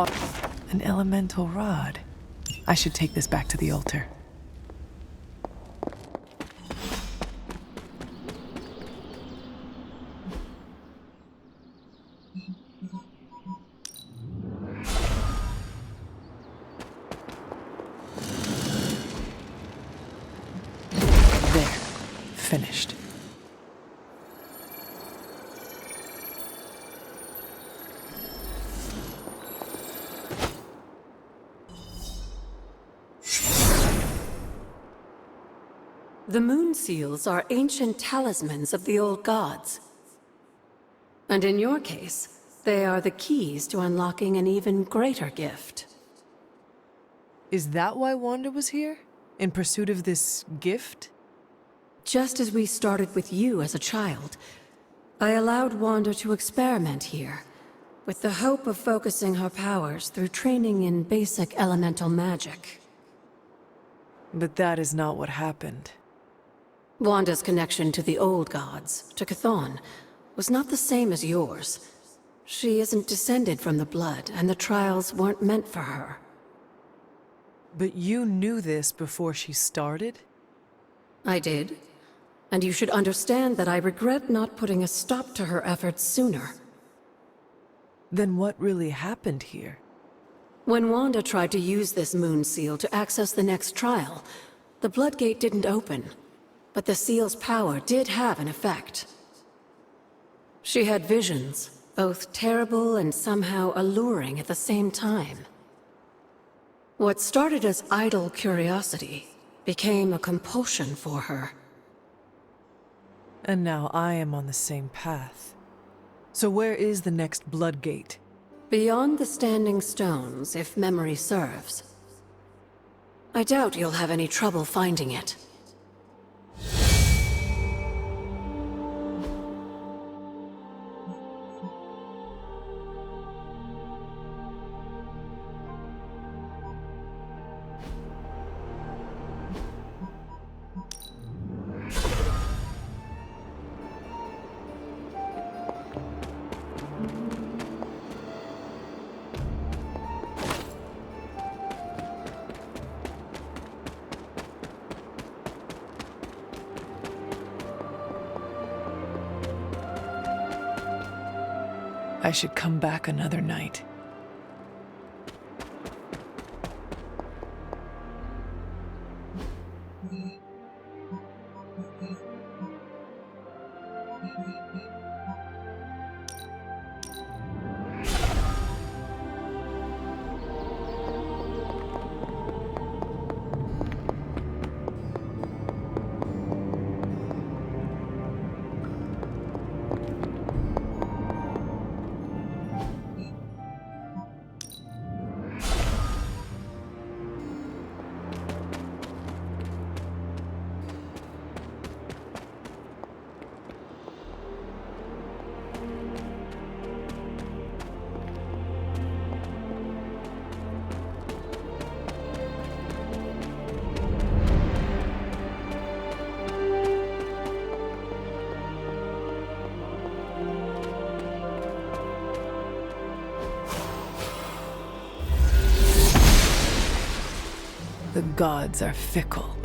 An elemental rod. I should take this back to the altar. There. Finished. The moon seals are ancient talismans of the old gods. And in your case, they are the keys to unlocking an even greater gift. Is that why Wanda was here? In pursuit of this gift? Just as we started with you as a child, I allowed Wanda to experiment here, with the hope of focusing her powers through training in basic elemental magic. But that is not what happened. Wanda's connection to the old gods, to Chthon, was not the same as yours. She isn't descended from the blood, and the trials weren't meant for her. But you knew this before she started? I did. And you should understand that I regret not putting a stop to her efforts sooner. Then what really happened here? When Wanda tried to use this moon seal to access the next trial, the Bloodgate didn't open. But the seal's power did have an effect. She had visions, both terrible and somehow alluring at the same time. What started as idle curiosity became a compulsion for her. And now I am on the same path. So where is the next Bloodgate? Beyond the Standing Stones, if memory serves. I doubt you'll have any trouble finding it. I should come back another night. The gods are fickle.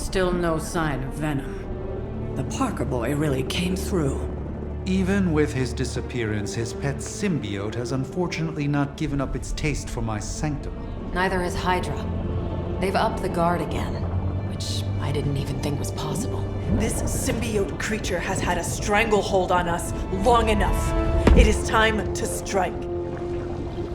Still no sign of venom. The Parker boy really came through. Even with his disappearance, his pet symbiote has unfortunately not given up its taste for my sanctum. Neither has Hydra. They've upped the guard again, which I didn't even think was possible. This symbiote creature has had a stranglehold on us long enough. It is time to strike.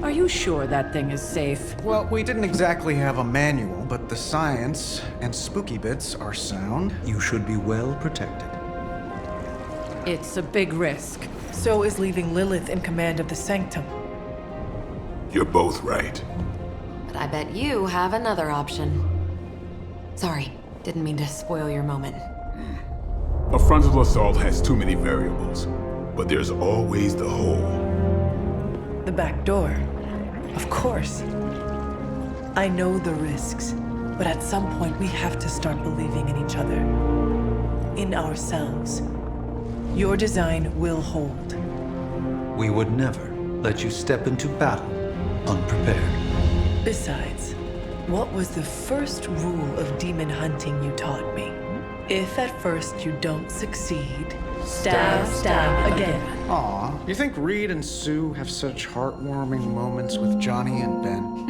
Are you sure that thing is safe? Well, we didn't exactly have a manual, but the science and spooky bits are sound. You should be well protected. It's a big risk. So is leaving Lilith in command of the Sanctum. You're both right. But I bet you have another option. Sorry, didn't mean to spoil your moment. A frontal assault has too many variables, but there's always the hole. The back door. Of course. I know the risks, but at some point we have to start believing in each other. In ourselves. Your design will hold. We would never let you step into battle unprepared. Besides, what was the first rule of demon hunting you taught me? If at first you don't succeed, stab again. Aw, you think Reed and Sue have such heartwarming moments with Johnny and Ben?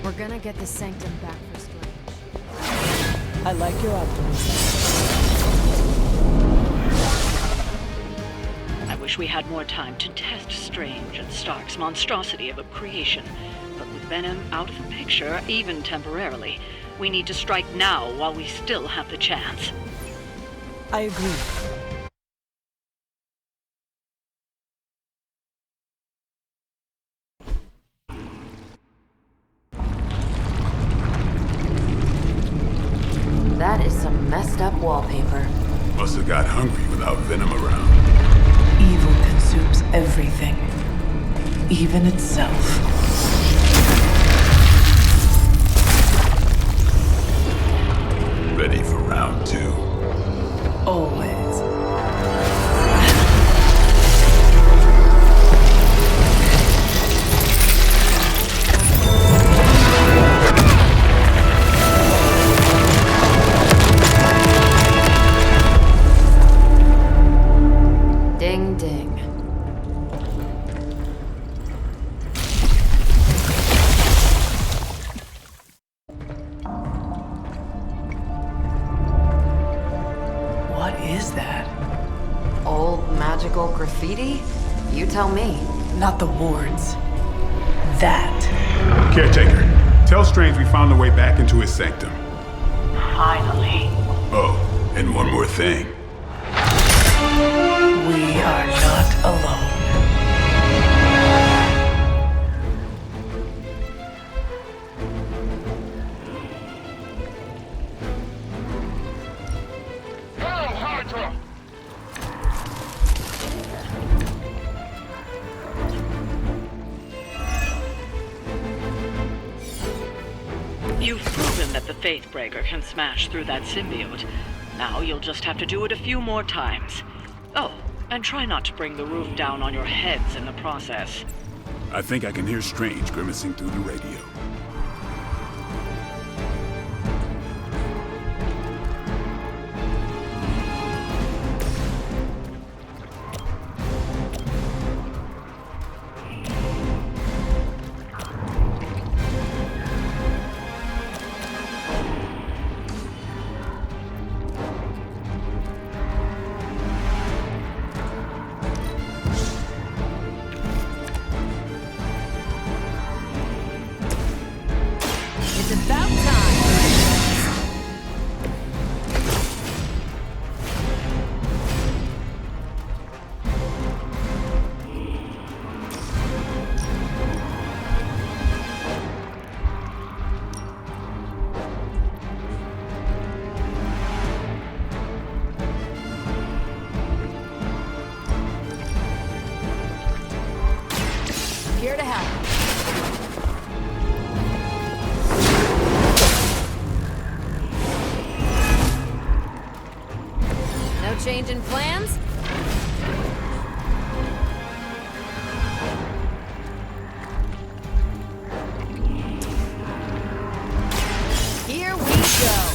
We're gonna get the Sanctum back for Strange. I like your optimism. I wish we had more time to test Strange and Stark's monstrosity of a creation. But with Venom out of the picture, even temporarily, we need to strike now while we still have the chance. I agree. That is some messed up wallpaper. Must have got hungry without Venom around. Evil consumes everything. Even itself. Ready for round two. Always. Ding ding. What is that? Old magical graffiti? You tell me. Not the wards. That. Caretaker, tell Strange we found a way back into his sanctum. Finally. Oh, and one more thing. We are not alone. You've proven that the Faithbreaker can smash through that symbiote. Now you'll just have to do it a few more times. Oh, and try not to bring the roof down on your heads in the process. I think I can hear Strange grimacing through the radio. here to help. No change in plans? Here we go.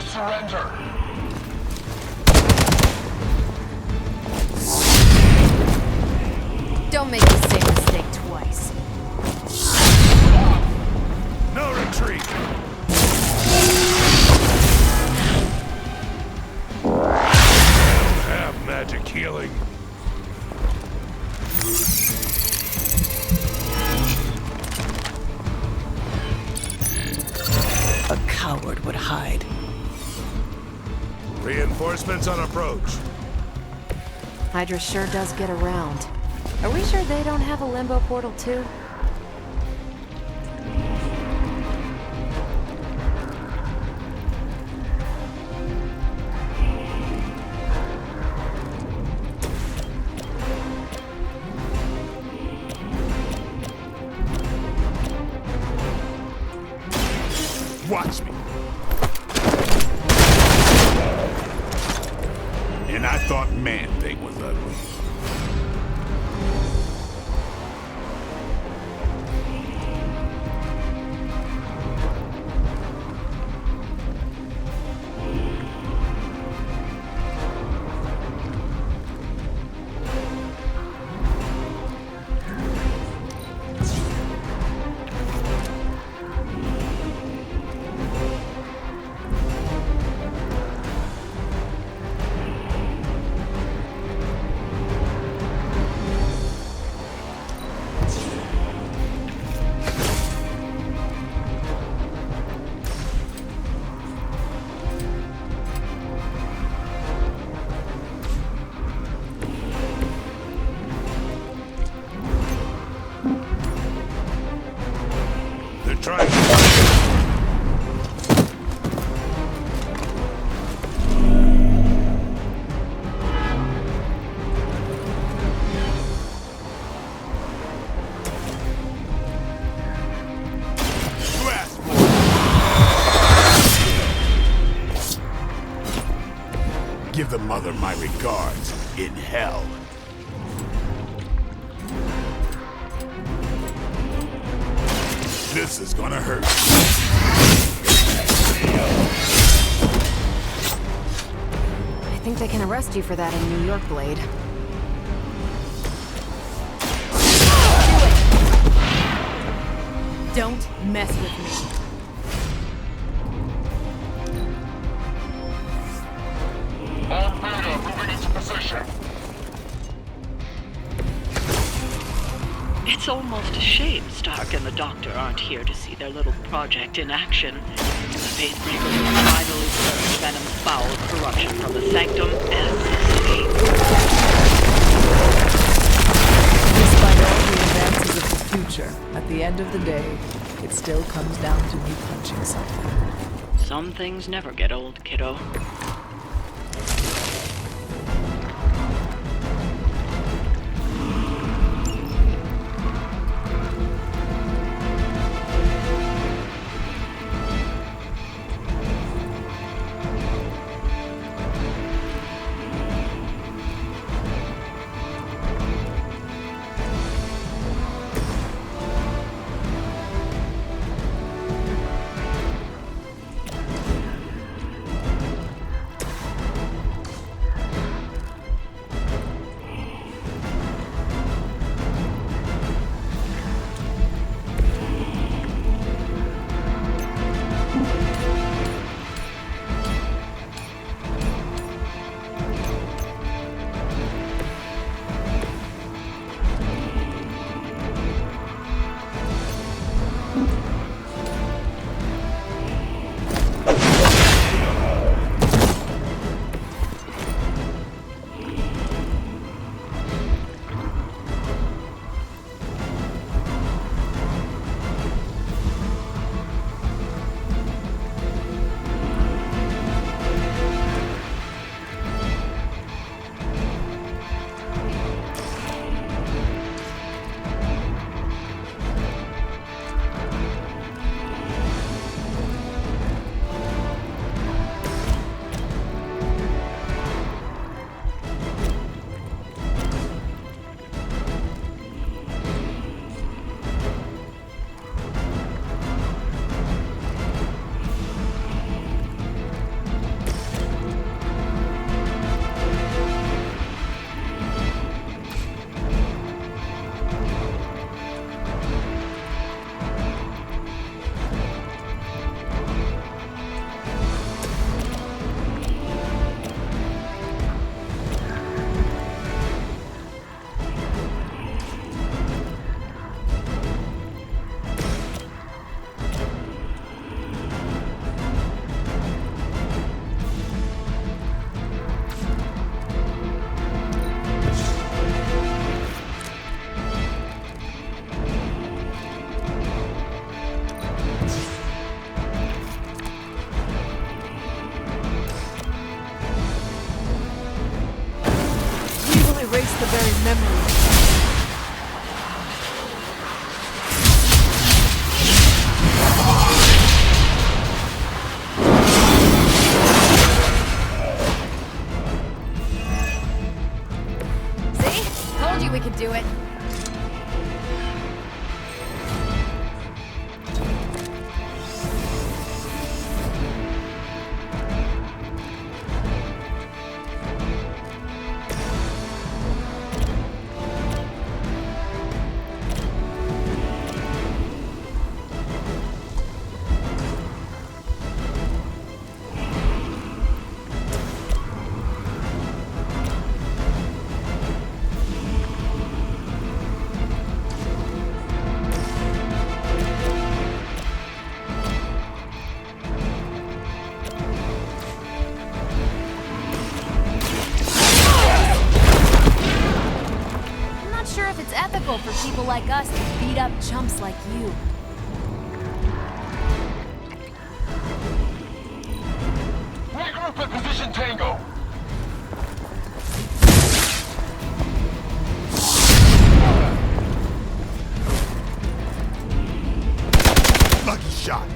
Surrender. Don't make the same mistake twice. No retreat. I don't have magic healing. A coward would hide. Reinforcements on approach. Hydra sure does get around. Are we sure they don't have a limbo portal too? Watch me. And I thought Man-Thing was ugly. Try. Give the mother my regards in hell. This is gonna hurt. I think they can arrest you for that in New York, Blade. Don't mess with me. All Beta moving into position. It's almost a shame Stark and the Doctor aren't here to see their little project in action. The Faithbreaker will finally purge Venom's foul corruption from the Sanctum and escape. Despite all the advances of the future, at the end of the day, it still comes down to me punching something. Some things never get old, kiddo. Erase the very memory. See? Told you we could do it. It's ethical for people like us to beat up chumps like you. Regroup at position Tango. Lucky shot.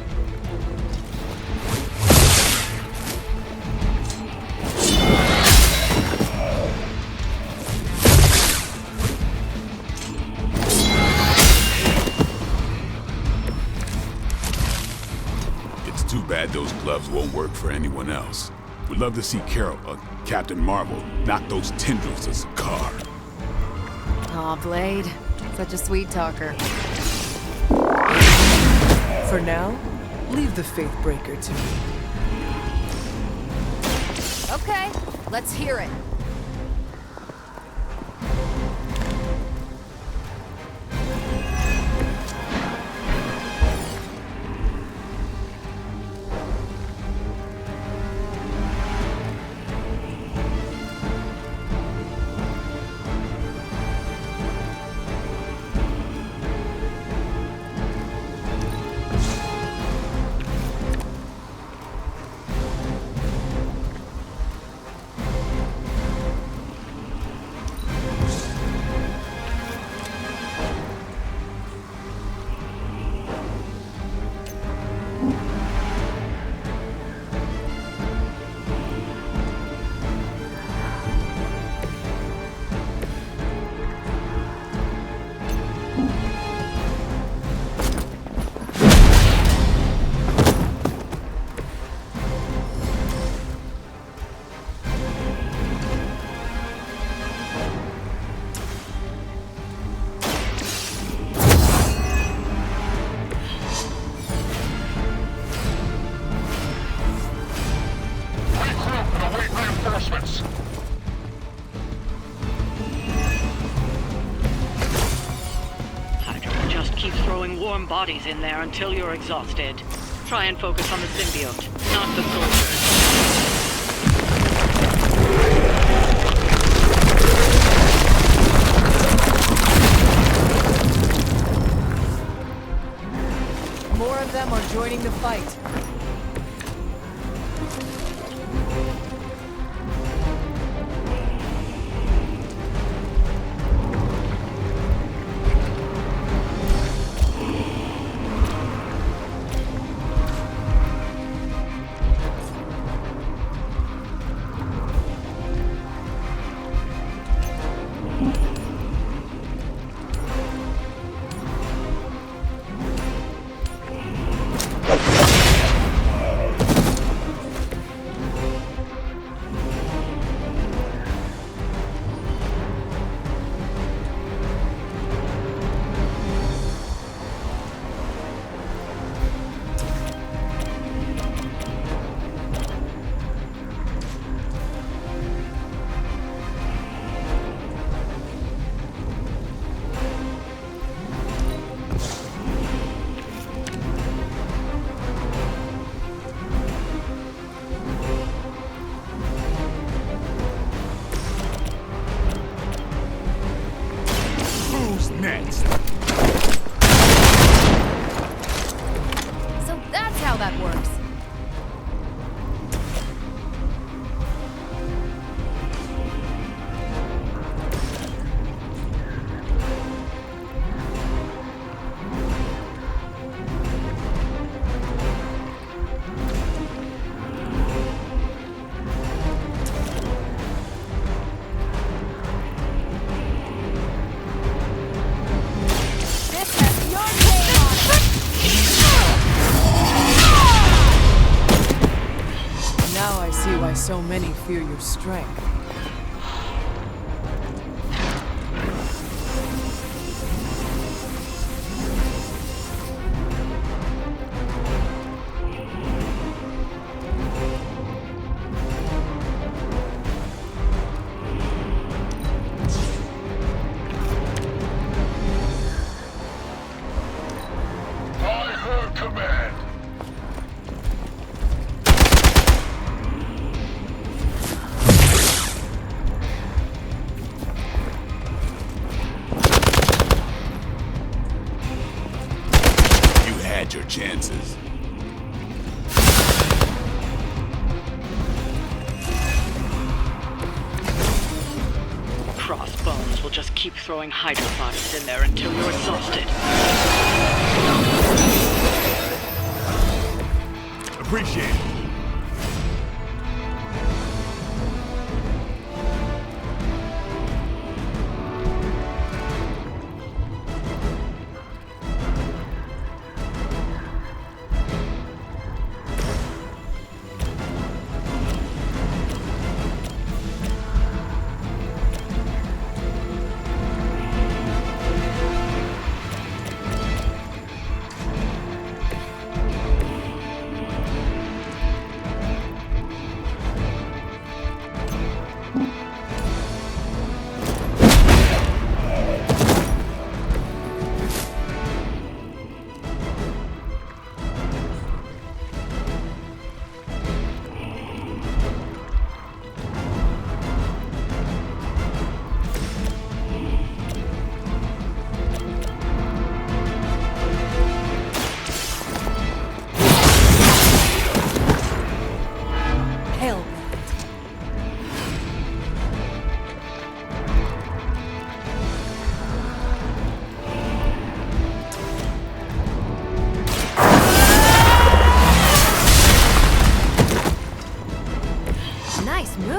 those gloves won't work for anyone else. We'd love to see Carol, Captain Marvel, knock those tendrils of Sakaar. Aw, Blade. Such a sweet talker. For now, leave the Faithbreaker to me. Okay, let's hear it. Just keep throwing warm bodies in there until you're exhausted. Try and focus on the symbiote, not the soldiers. More of them are joining the fight. Next. So that's how that works. So many fear your strength. I heard command. Your chances. Crossbones will just keep throwing Hydra bodies in there until you're exhausted. Appreciate it.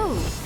move.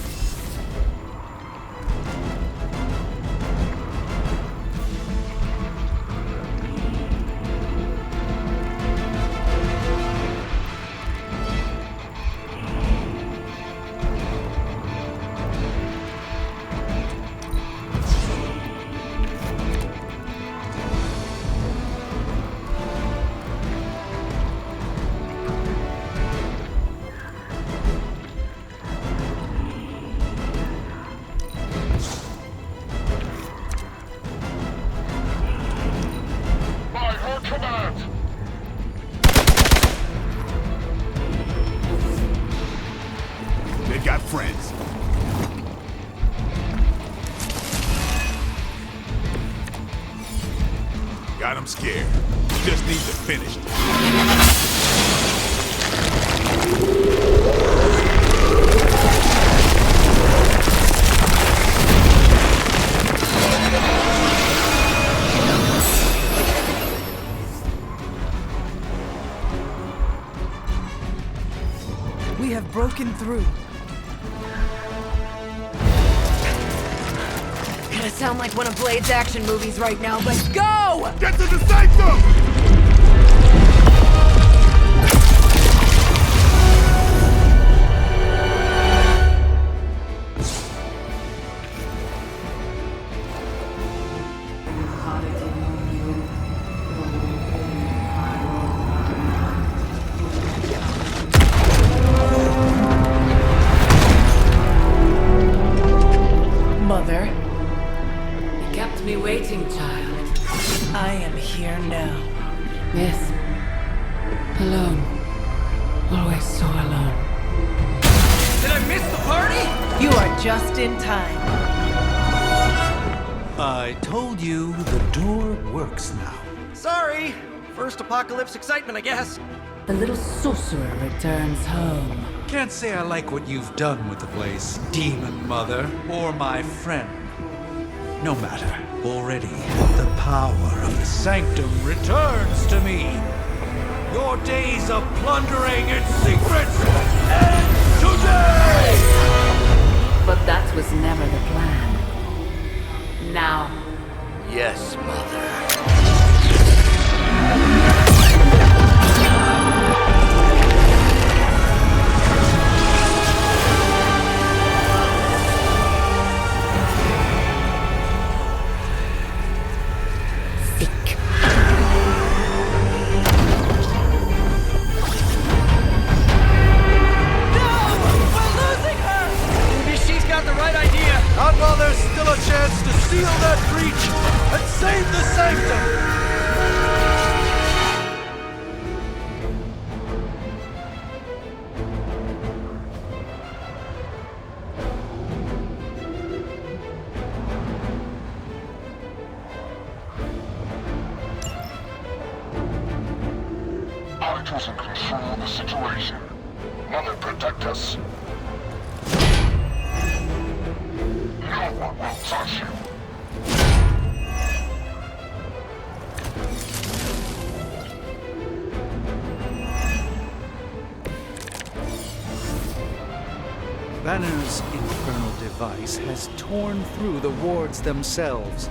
They got friends. Got them scared. Just need to finish it. We have broken through. Gonna sound like one of Blade's action movies right now, but go! Get to the sanctum! Mother, You kept me waiting, child. I am here now. Yes. Alone. Always so alone. Did I miss the party? You are just in time. I told you the door works now. Sorry. First apocalypse excitement, I guess. The little sorcerer returns home. Can't say I like what you've done with the place, Demon Mother, or my friend. No matter. Already, the power of the Sanctum returns to me. Your days of plundering its secrets end today! But that was never the plan. Now, Yes, Mother. Not while there's still a chance to seal that breach and save the Sanctum! Hunters in control of the situation. Mother, protect us. No one will touch you. Banner's infernal device has torn through the wards themselves.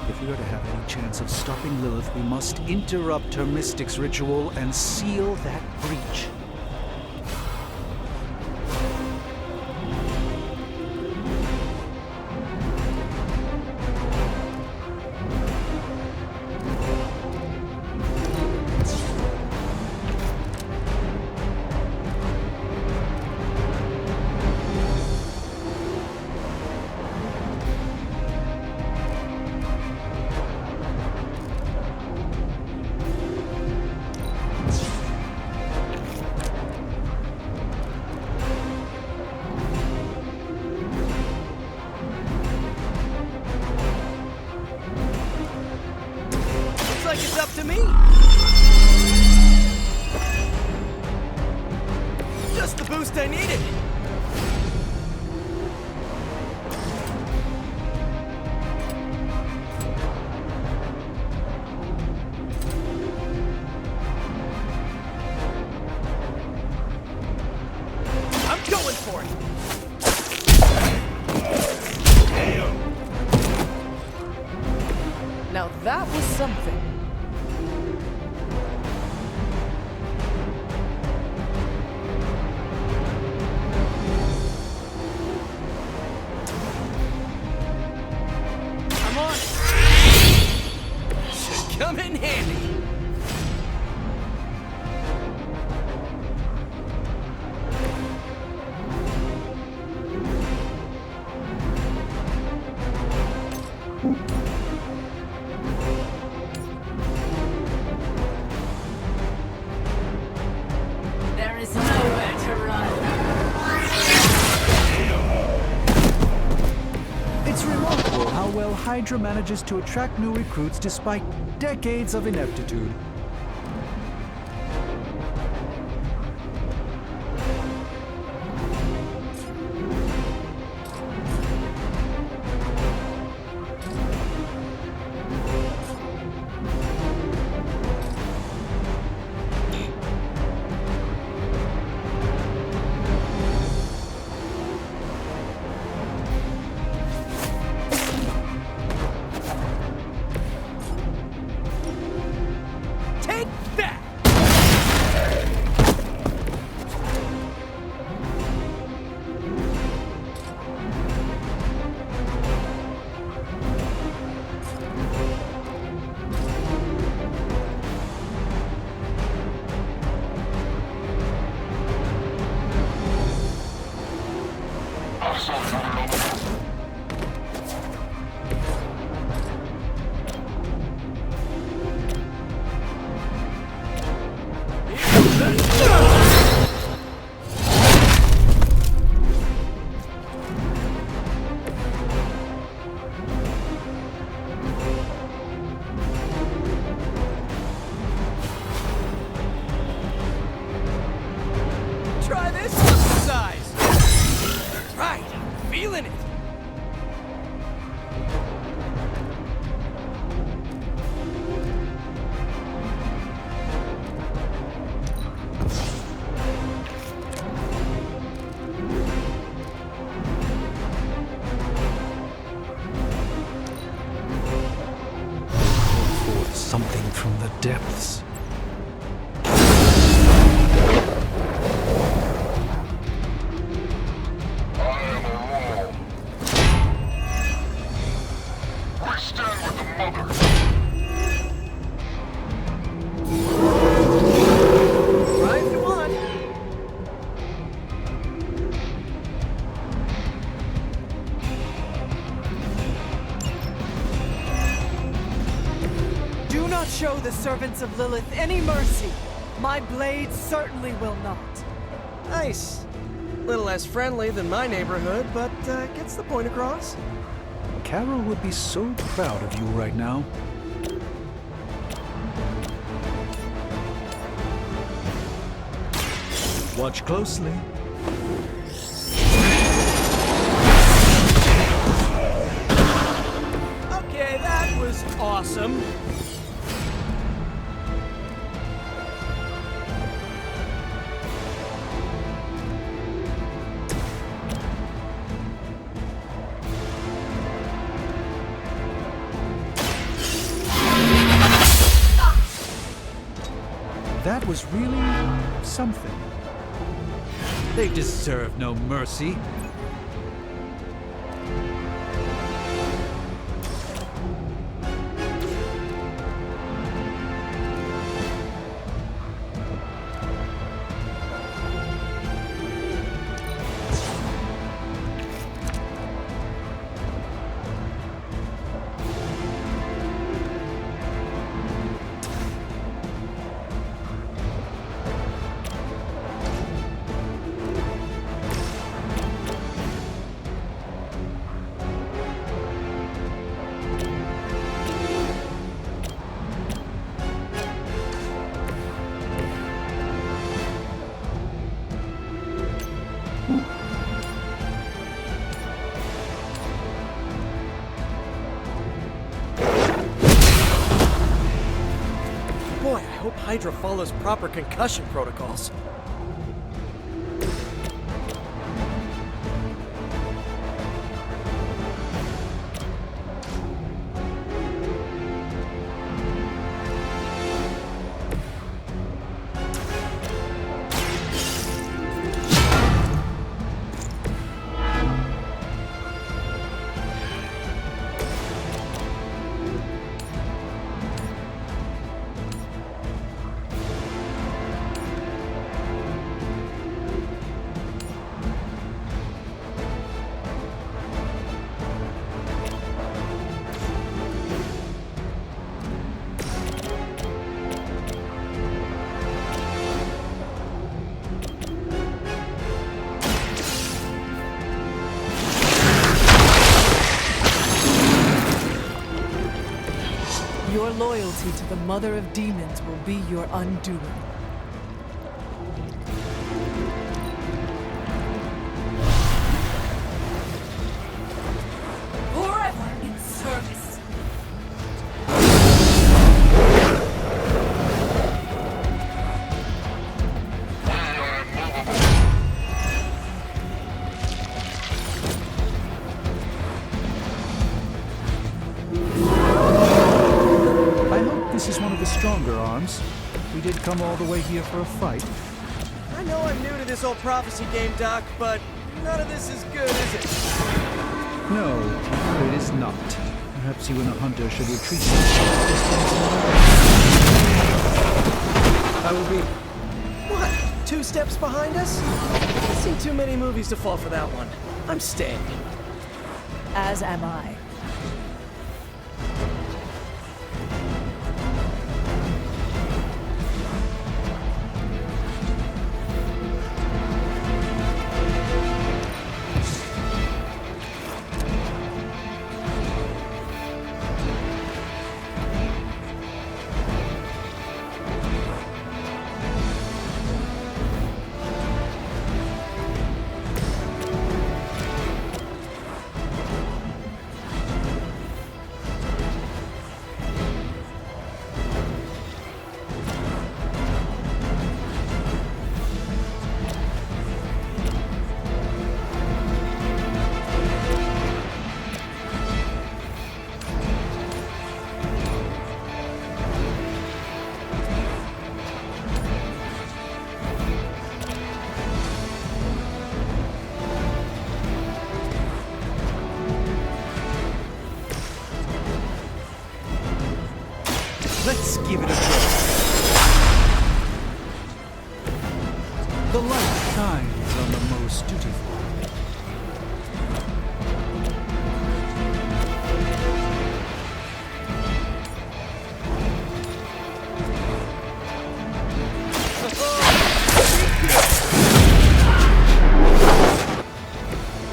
If we are to have any chance of stopping Lilith, we must interrupt her mystic's ritual and seal that breach. something. I'm on it. Should come in handy. There is nowhere to run. It's remarkable how well Hydra manages to attract new recruits despite decades of ineptitude. Take that! Try this exercise. Right, I'm feeling it. Forth something from the depths. We stand with the mother. Try if you want. Do not show the servants of Lilith any mercy. My blade certainly will not. Nice. Little less friendly than my neighborhood, but gets the point across. Carol would be so proud of you right now. Watch closely. Okay, that was awesome. That was really something. They deserve no mercy. Boy, I hope Hydra follows proper concussion protocols. Your loyalty to the Mother of Demons will be your undoing. Forever in service. This is one of the stronger arms. We did come all the way here for a fight. I know I'm new to this old prophecy game, Doc, but none of this is good, is it? No, it is not. Perhaps you and a hunter should retreat. I will be... What? 2 steps behind us? I've seen too many movies to fall for that one. I'm staying. As am I. Let's give it a go. The light shines on the most dutiful.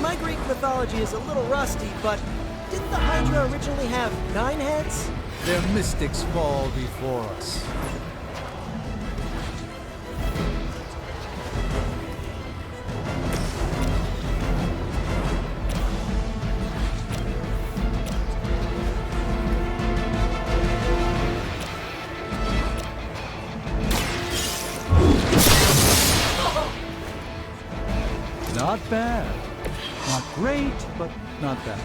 My Greek mythology is a little rusty, but didn't the Hydra originally have 9 heads? Their mystics fall before us. Not bad. Not great, but not bad.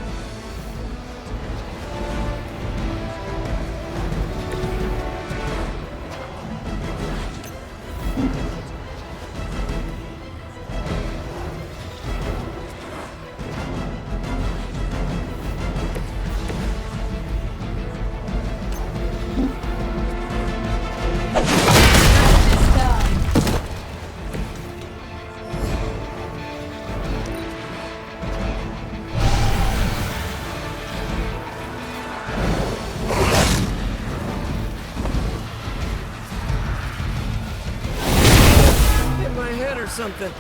Something.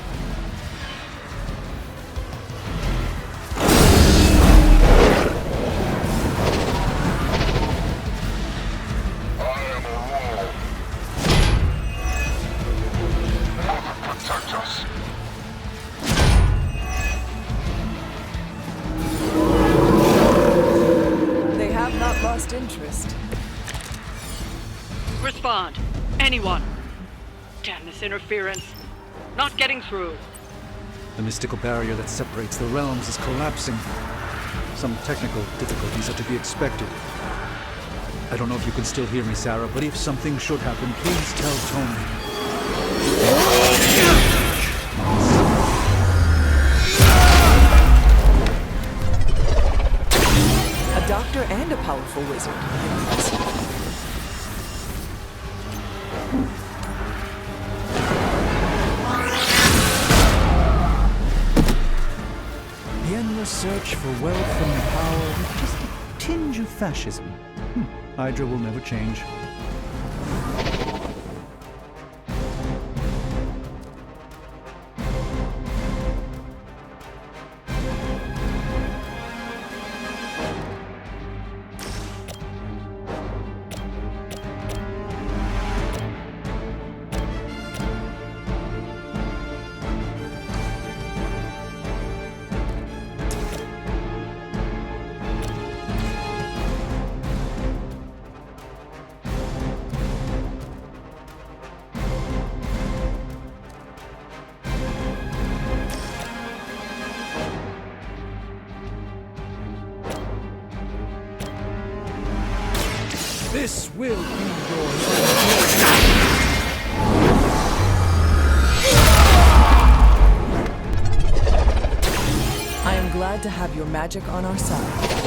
Protect us. They have not lost interest. Respond. Anyone. Damn this interference. Not getting through. The mystical barrier that separates the realms is collapsing. Some technical difficulties are to be expected. I don't know if you can still hear me, Sarah, but if something should happen, please tell Tony. A doctor and a powerful wizard. The endless search for wealth and power with just a tinge of fascism. Hydra will never change. This will be yours. I am glad to have your magic on our side.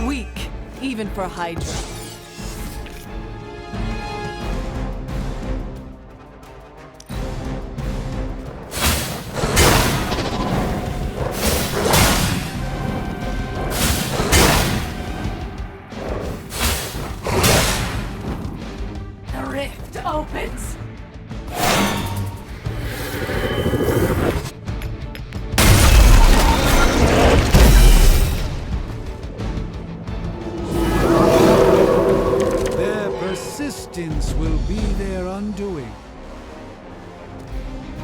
Weak, even for Hydra. The rift opens. Persistence will be their undoing.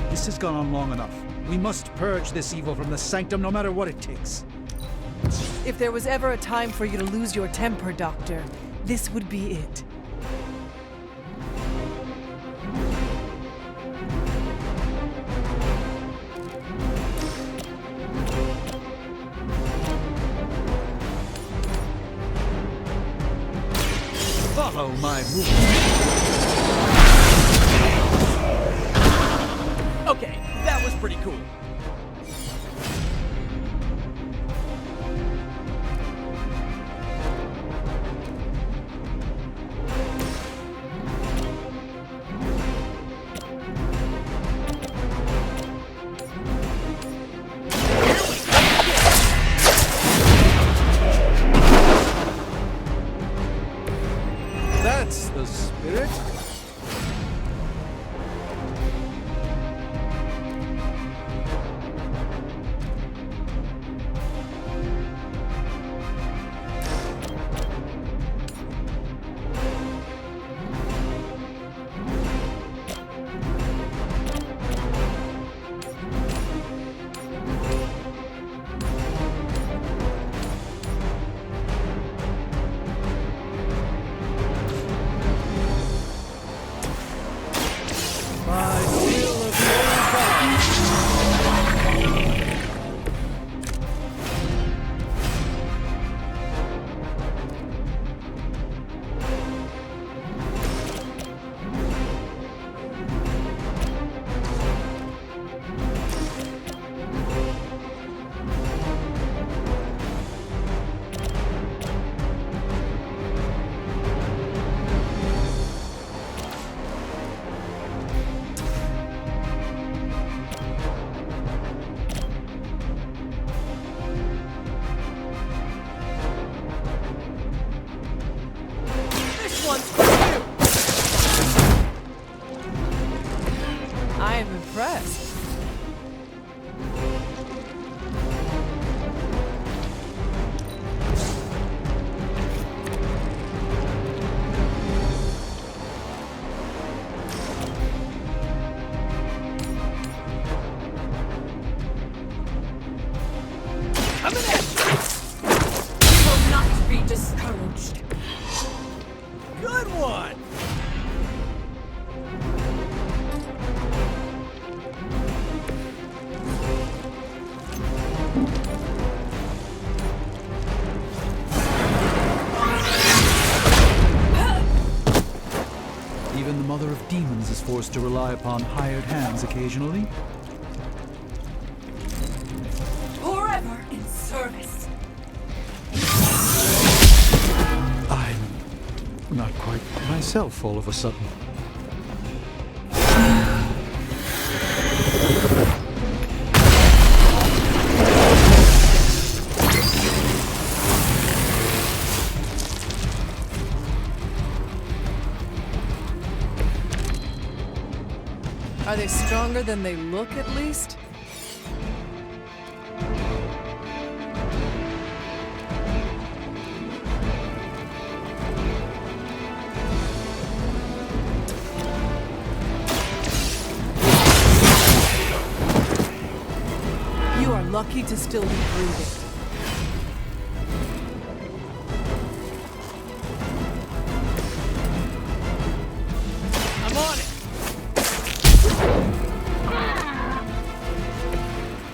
This has gone on long enough. We must purge this evil from the sanctum no matter what it takes. If there was ever a time for you to lose your temper, Doctor, this would be it. Follow my rules. Okay, that was pretty cool. That's the spirit. I am impressed. Coming at you! You will not be discouraged. Good one! Even the mother of demons is forced to rely upon hired hands occasionally. Forever in service. I'm not quite myself all of a sudden. Stronger than they look, at least? You are lucky to still be breathing. I'm on it!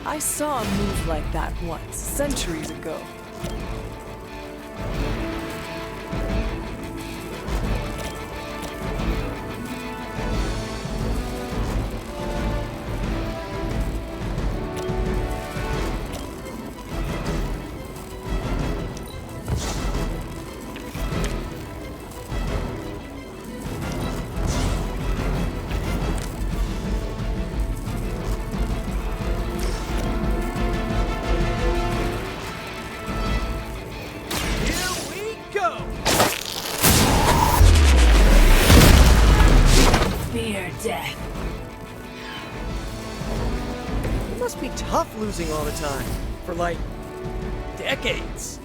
I saw a move like that once, centuries ago. Death. It must be tough losing all the time. For like, decades.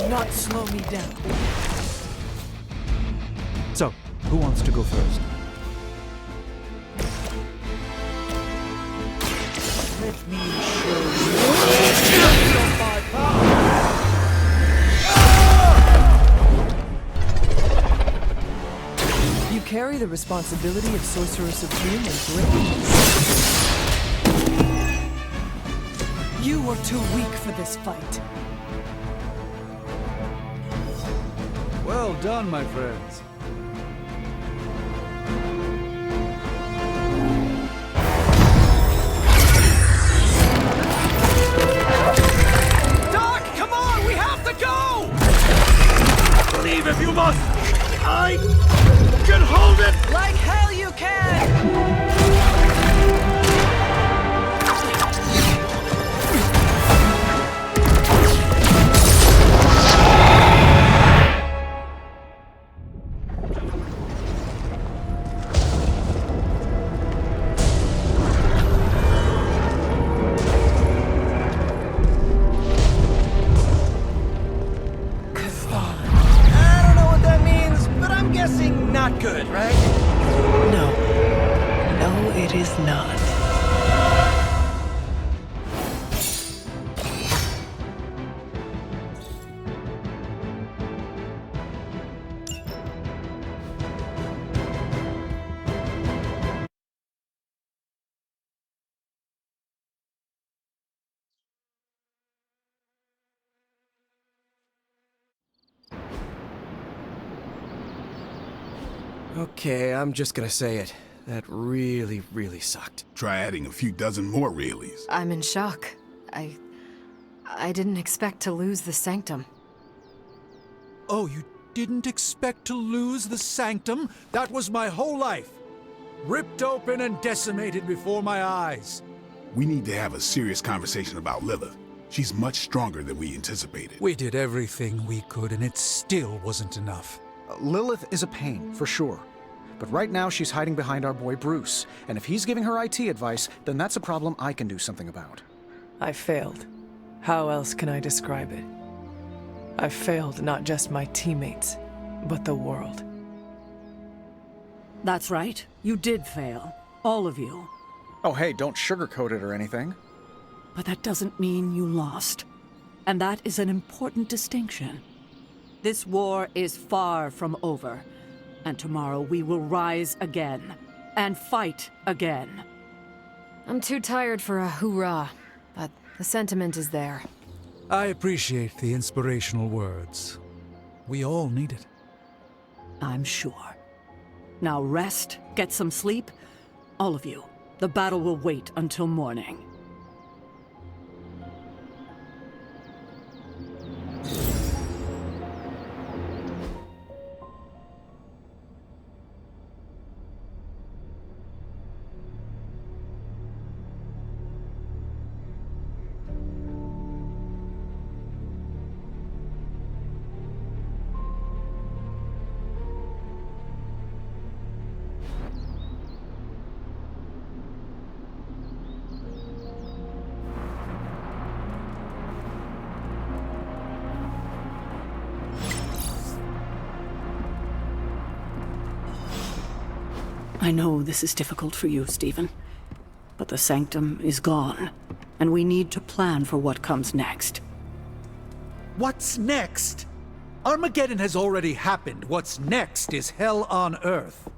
Not slow me down. So, who wants to go first? Let me show you. You carry the responsibility of Sorcerer Supreme and great. You were too weak for this fight. Well done, my friends. Doc, come on! We have to go! Leave if you must! I can hold it! Like hell you can! Not good, right? No. No, it is not. Okay, I'm just gonna say it. That really, really sucked. Try adding a few dozen more reallys. I'm in shock. I didn't expect to lose the Sanctum. Oh, you didn't expect to lose the Sanctum? That was my whole life. Ripped open and decimated before my eyes. We need to have a serious conversation about Lilith. She's much stronger than we anticipated. We did everything we could, and it still wasn't enough. Lilith is a pain, for sure. But right now she's hiding behind our boy Bruce, and if he's giving her IT advice, then that's a problem I can do something about. I failed. How else can I describe it? I failed not just my teammates, but the world. That's right. You did fail. All of you. Oh hey, don't sugarcoat it or anything. But that doesn't mean you lost. And that is an important distinction. This war is far from over. And tomorrow we will rise again. And fight again. I'm too tired for a hoorah, but the sentiment is there. I appreciate the inspirational words. We all need it. I'm sure. Now rest, get some sleep. All of you. The battle will wait until morning. I know this is difficult for you, Stephen, but the Sanctum is gone, and we need to plan for what comes next. What's next? Armageddon has already happened. What's next is hell on Earth.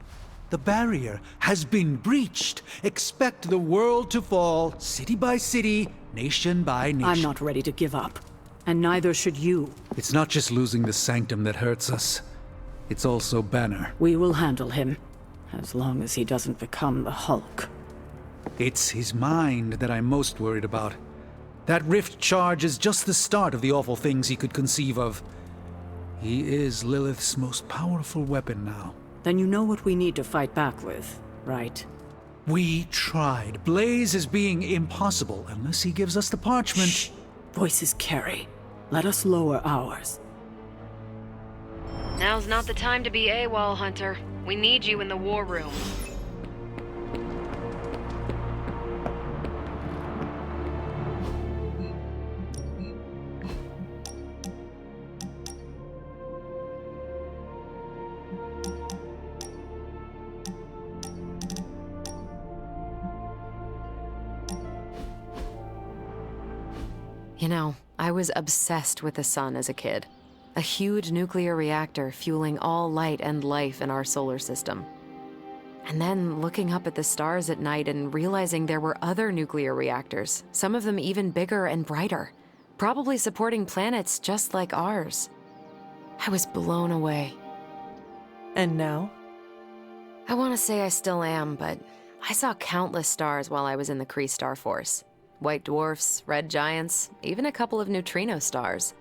The barrier has been breached. Expect the world to fall, city by city, nation by nation. I'm not ready to give up, and neither should you. It's not just losing the Sanctum that hurts us. It's also Banner. We will handle him. As long as he doesn't become the Hulk. It's his mind that I'm most worried about. That rift charge is just the start of the awful things he could conceive of. He is Lilith's most powerful weapon now. Then you know what we need to fight back with, right? We tried. Blaze is being impossible unless he gives us the parchment. Shh. Voices carry. Let us lower ours. Now's not the time to be AWOL, Hunter. We need you in the war room. You know, I was obsessed with the sun as a kid. A huge nuclear reactor fueling all light and life in our solar system. And then looking up at the stars at night and realizing there were other nuclear reactors, some of them even bigger and brighter, probably supporting planets just like ours. I was blown away. And now? I want to say I still am, but I saw countless stars while I was in the Kree Star Force. White dwarfs, red giants, even a couple of neutrino stars.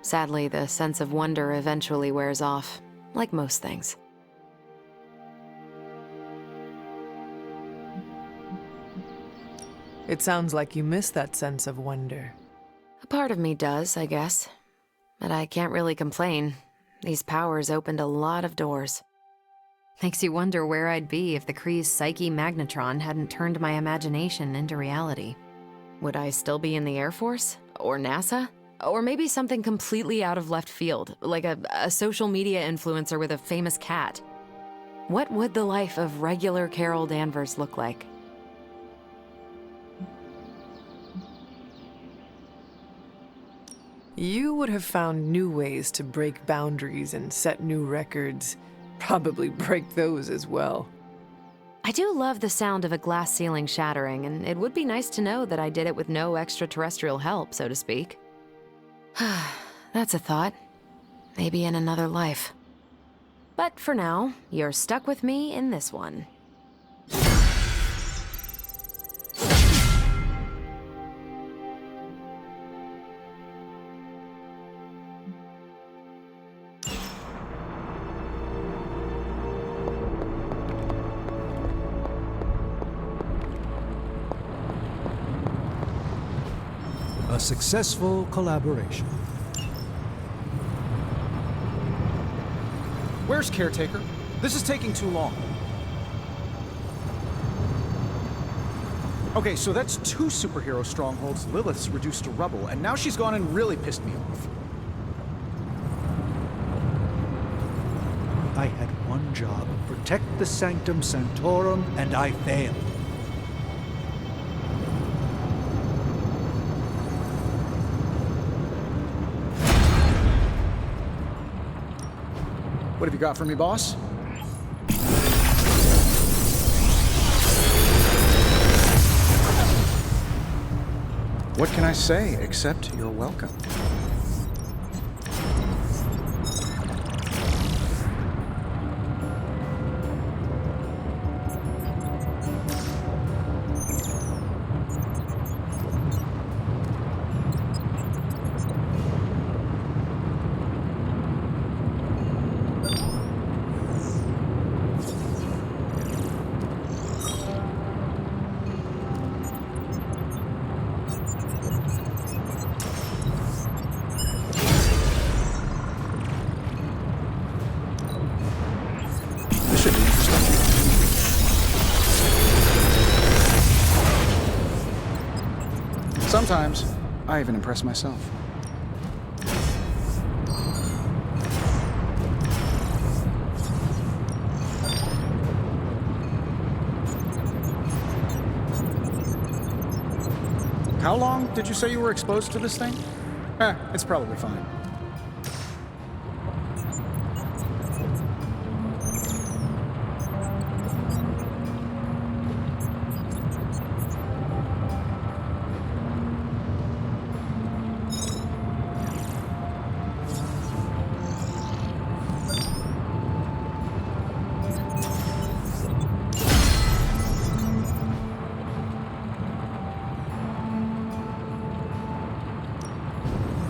Sadly, the sense of wonder eventually wears off, like most things. It sounds like you miss that sense of wonder. A part of me does, I guess. But I can't really complain. These powers opened a lot of doors. Makes you wonder where I'd be if the Kree's psyche magnetron hadn't turned my imagination into reality. Would I still be in the Air Force? Or NASA? Or maybe something completely out of left field, like a social media influencer with a famous cat. What would the life of regular Carol Danvers look like? You would have found new ways to break boundaries and set new records. Probably break those as well. I do love the sound of a glass ceiling shattering, and it would be nice to know that I did it with no extraterrestrial help, so to speak. That's a thought. Maybe in another life. But for now, you're stuck with me in this one. A successful collaboration. Where's Caretaker? This is taking too long. Okay, so that's 2 superhero strongholds Lilith's reduced to rubble, and now she's gone and really pissed me off. I had one job, protect the Sanctum Sanctorum, and I failed. What have you got for me, boss? What can I say except you're welcome? Sometimes, I even impress myself. How long did you say you were exposed to this thing? It's probably fine.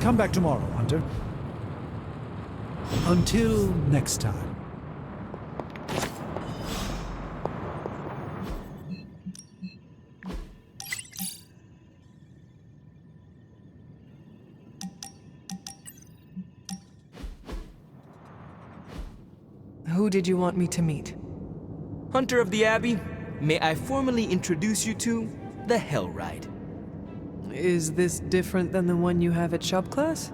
Come back tomorrow, Hunter. Until next time. Who did you want me to meet? Hunter of the Abbey, may I formally introduce you to the Hell Ride. Is this different than the one you have at shop class?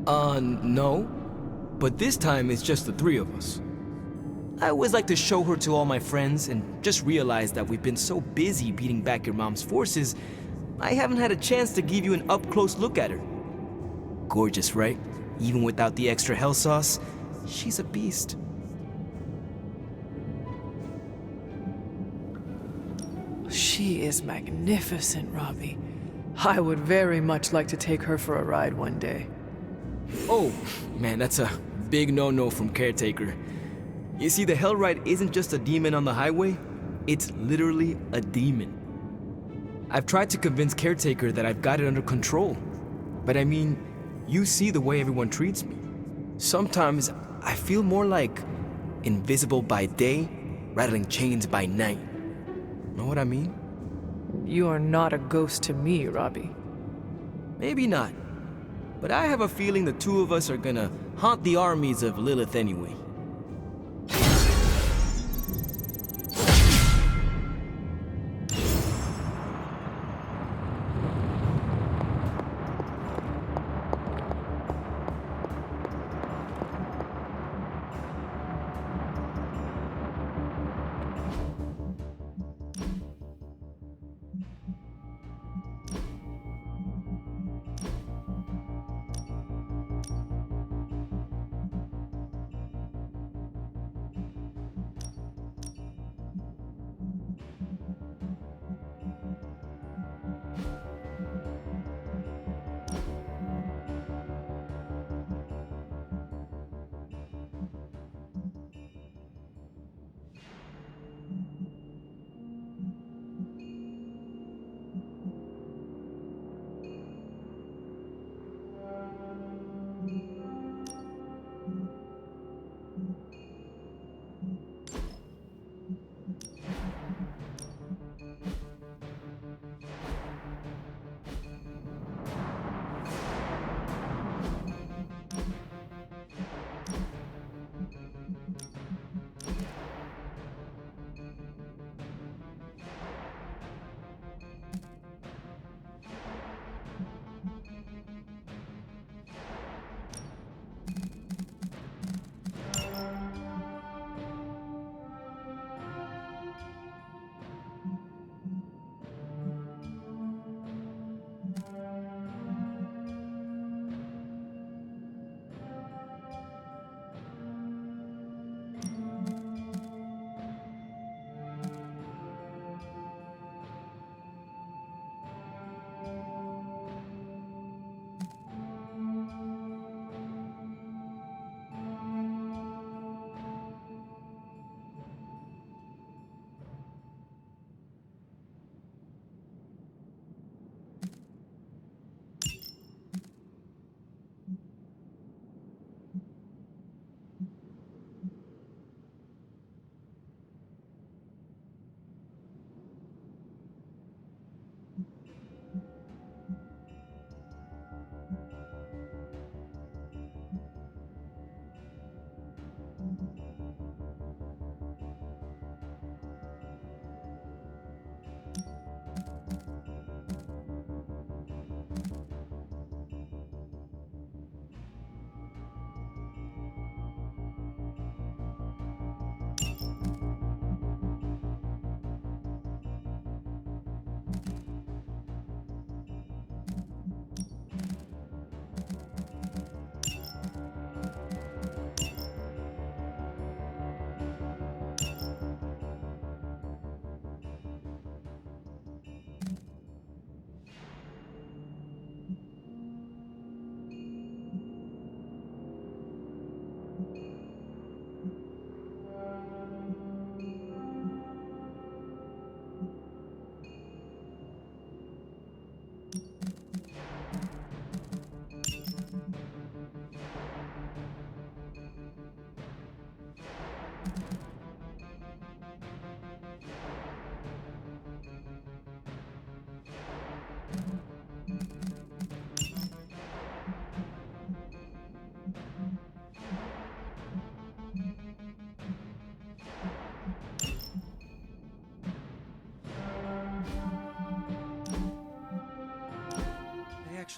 No. But this time it's just the three of us. I always like to show her to all my friends and just realized that we've been so busy beating back your mom's forces, I haven't had a chance to give you an up-close look at her. Gorgeous, right? Even without the extra hell sauce, she's a beast. She is magnificent, Robbie. I would very much like to take her for a ride one day. Oh, man, that's a big no-no from Caretaker. You see, the Hell Ride isn't just a demon on the highway, it's literally a demon. I've tried to convince Caretaker that I've got it under control. But I mean, you see the way everyone treats me. Sometimes I feel more like invisible by day, rattling chains by night. Know what I mean? You are not a ghost to me, Robbie. Maybe not. But I have a feeling the two of us are gonna haunt the armies of Lilith anyway.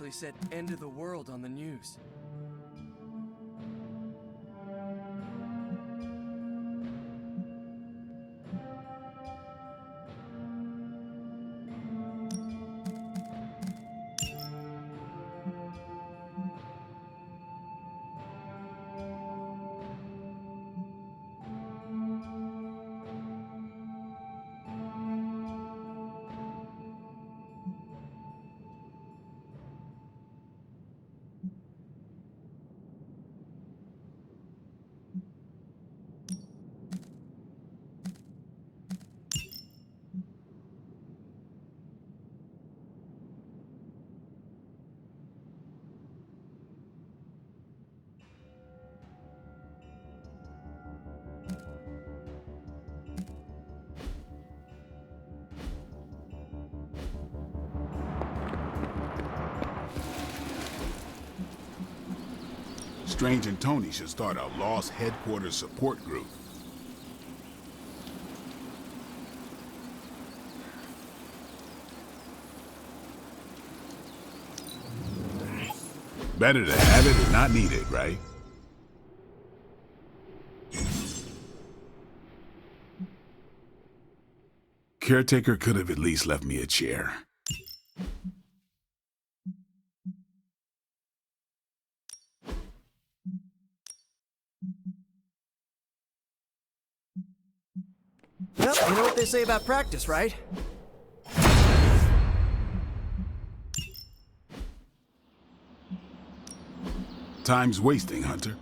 actually said end of the world on the news. Strange and Tony should start a Lost Headquarters support group. Better to have it than not need it, right? Caretaker could have at least left me a chair. Yep, you know what they say about practice, right? Time's wasting, Hunter.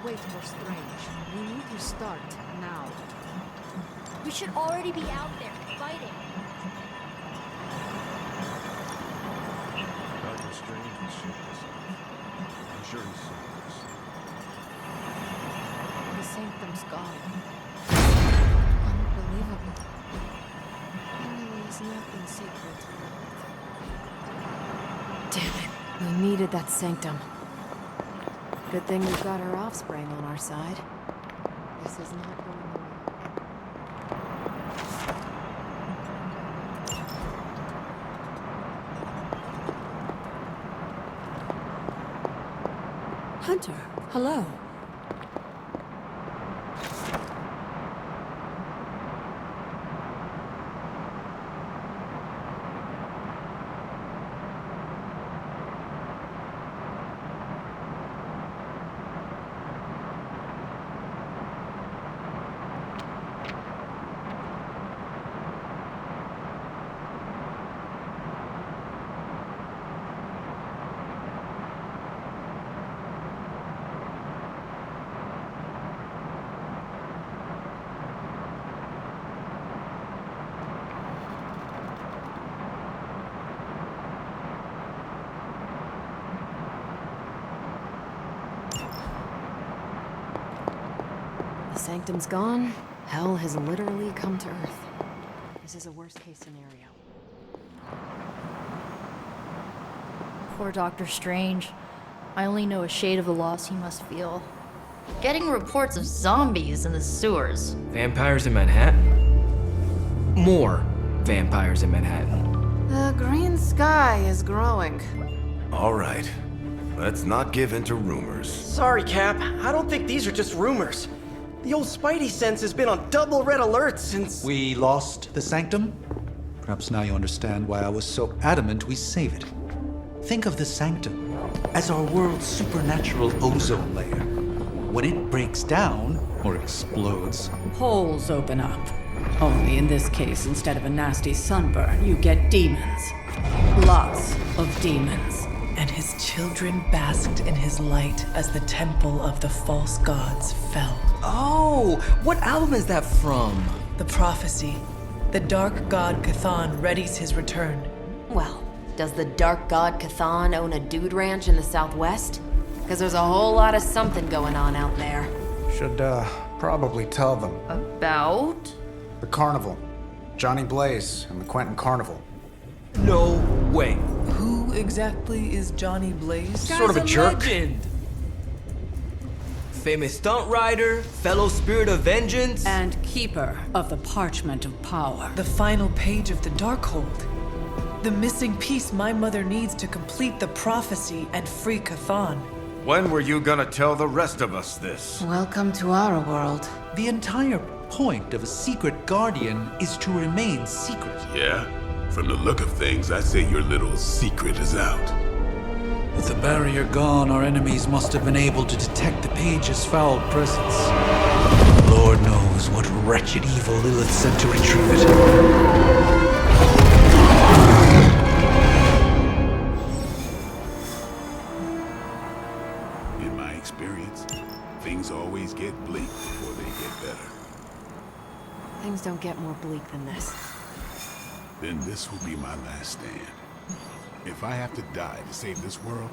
Wait for Strange. We need to start now. We should already be out there, fighting. Dr. Strange will sort this out. I'm sure he's sorting this. The Sanctum's gone. Unbelievable. There really is nothing sacred to it. Damn it. We needed that Sanctum. Good thing we've got our offspring on our side. This is not going well. Hunter, hello. Sanctum's gone, hell has literally come to Earth. This is a worst-case scenario. Poor Dr. Strange. I only know a shade of the loss he must feel. Getting reports of zombies in the sewers. Vampires in Manhattan? More vampires in Manhattan. The green sky is growing. All right. Let's not give in to rumors. Sorry, Cap. I don't think these are just rumors. The old Spidey sense has been on double red alert since... We lost the Sanctum? Perhaps now you understand why I was so adamant we save it. Think of the Sanctum as our world's supernatural ozone layer. When it breaks down, or explodes... Holes open up. Only in this case, instead of a nasty sunburn, you get demons. Lots of demons. And his children basked in his light as the temple of the false gods fell. Oh, what album is that from? The prophecy. The dark god Cthon readies his return. Well, does the dark god Cthon own a dude ranch in the Southwest? Because there's a whole lot of something going on out there. Should, probably tell them. About? The carnival. Johnny Blaze and the Quentin Carnival. No way. Who exactly is Johnny Blaze? Sort of a jerk. Legend. Famous stunt rider, fellow spirit of vengeance, and keeper of the parchment of power. The final page of the Darkhold. The missing piece my mother needs to complete the prophecy and free Cthon. When were you gonna tell the rest of us this? Welcome to our world. The entire point of a secret guardian is to remain secret. Yeah? From the look of things, I'd say your little secret is out. With the barrier gone, our enemies must have been able to detect the page's foul presence. Lord knows what wretched evil Lilith sent to retrieve it. In my experience, things always get bleak before they get better. Things don't get more bleak than this. Then this will be my last stand. If I have to die to save this world,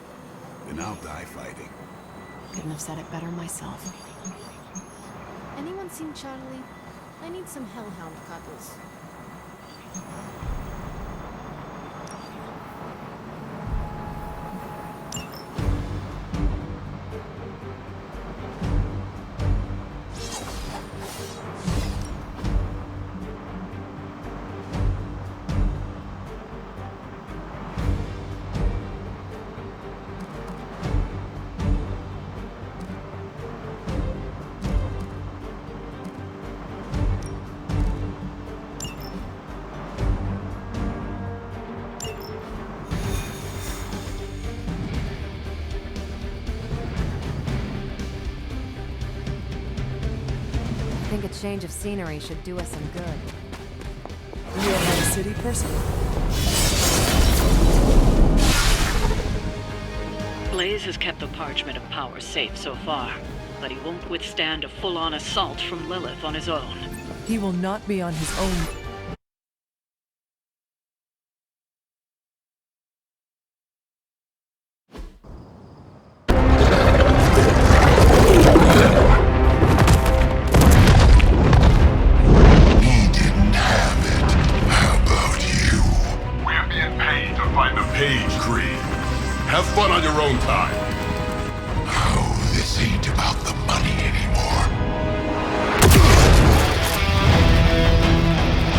then I'll die fighting. Couldn't have said it better myself. Anyone seen Charlie? I need some hellhound cuddles. I think a change of scenery should do us some good. You're not a city person? Blaze has kept the parchment of power safe so far, but he won't withstand a full-on assault from Lilith on his own. He will not be on his own. Have fun on your own time. Oh, this ain't about the money anymore.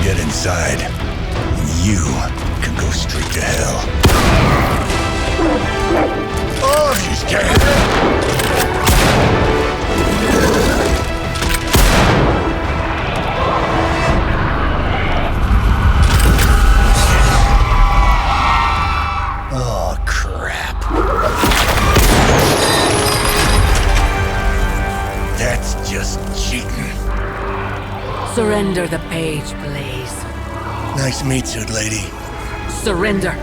Get inside, and you can go straight to hell. Oh, she's dead. Surrender the page, Blaze. Nice meat suit, lady. Surrender,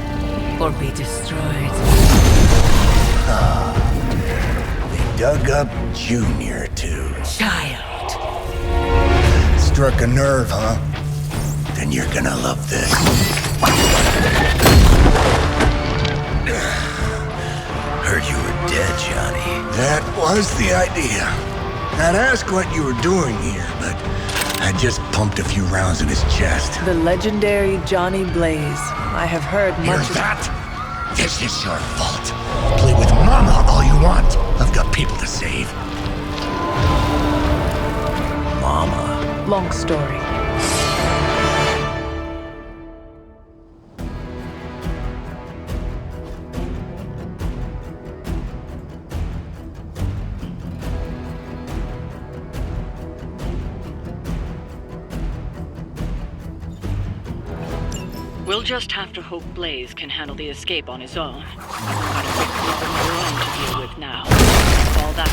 or be destroyed. They dug up Junior, too. Child. Struck a nerve, huh? Then you're gonna love this. Heard you were dead, Johnny. That was the idea. I'd ask what you were doing here, but I just pumped a few rounds in his chest. The legendary Johnny Blaze. I have heard Hear much. that? This is your fault. Play with Mama all you want. I've got people to save. Mama. Long story. We'll just have to hope Blaze can handle the escape on his own. Got a big problem of your own to deal with now. All that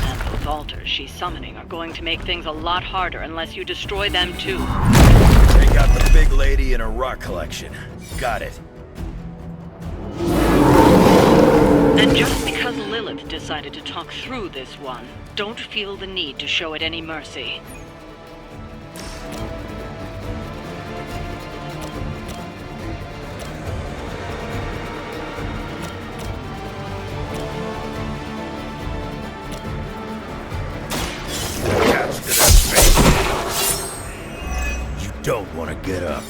and those altars she's summoning are going to make things a lot harder unless you destroy them too. Take out the big lady in her rock collection. Got it. And just because Lilith decided to talk through this one, don't feel the need to show it any mercy. Don't want to get up.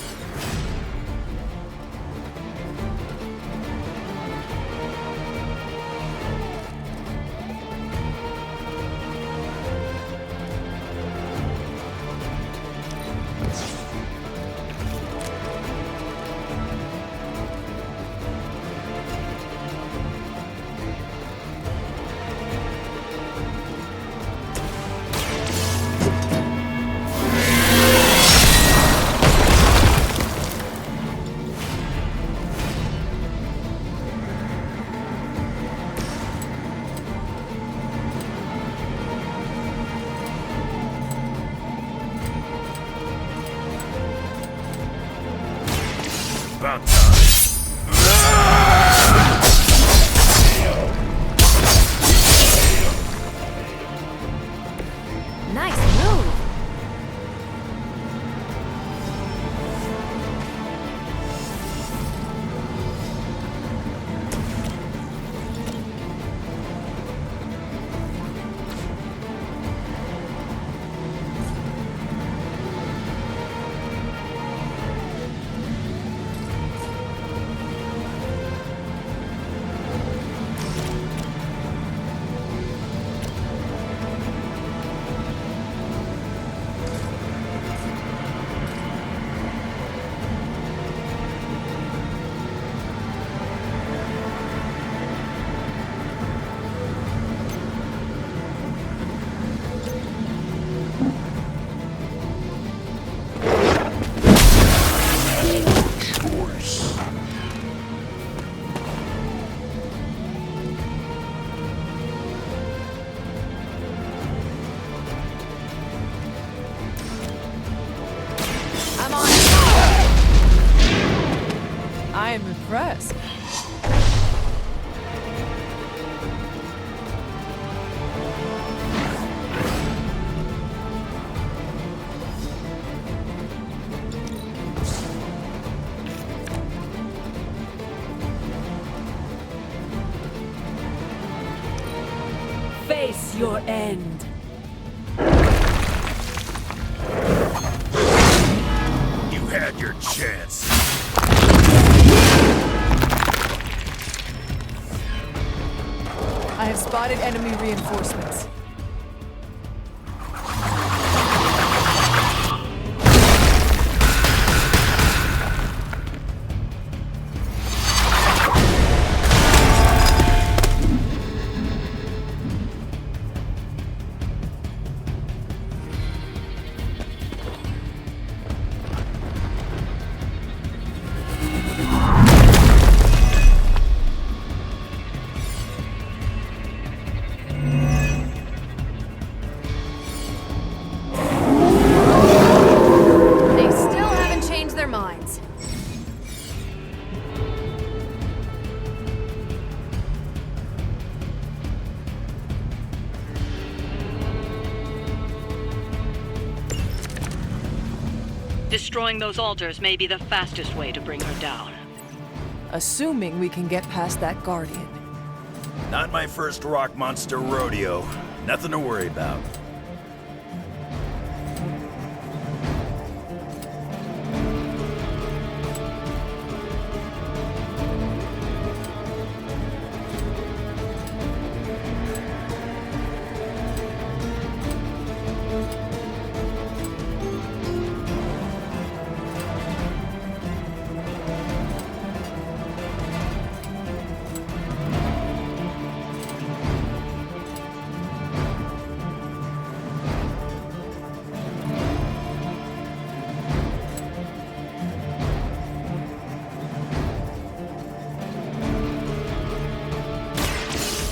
About time. Nice move. I am impressed. Face your end. You had your chance. I have spotted enemy reinforcements. Destroying those altars may be the fastest way to bring her down. Assuming we can get past that guardian. Not my first rock monster rodeo. Nothing to worry about.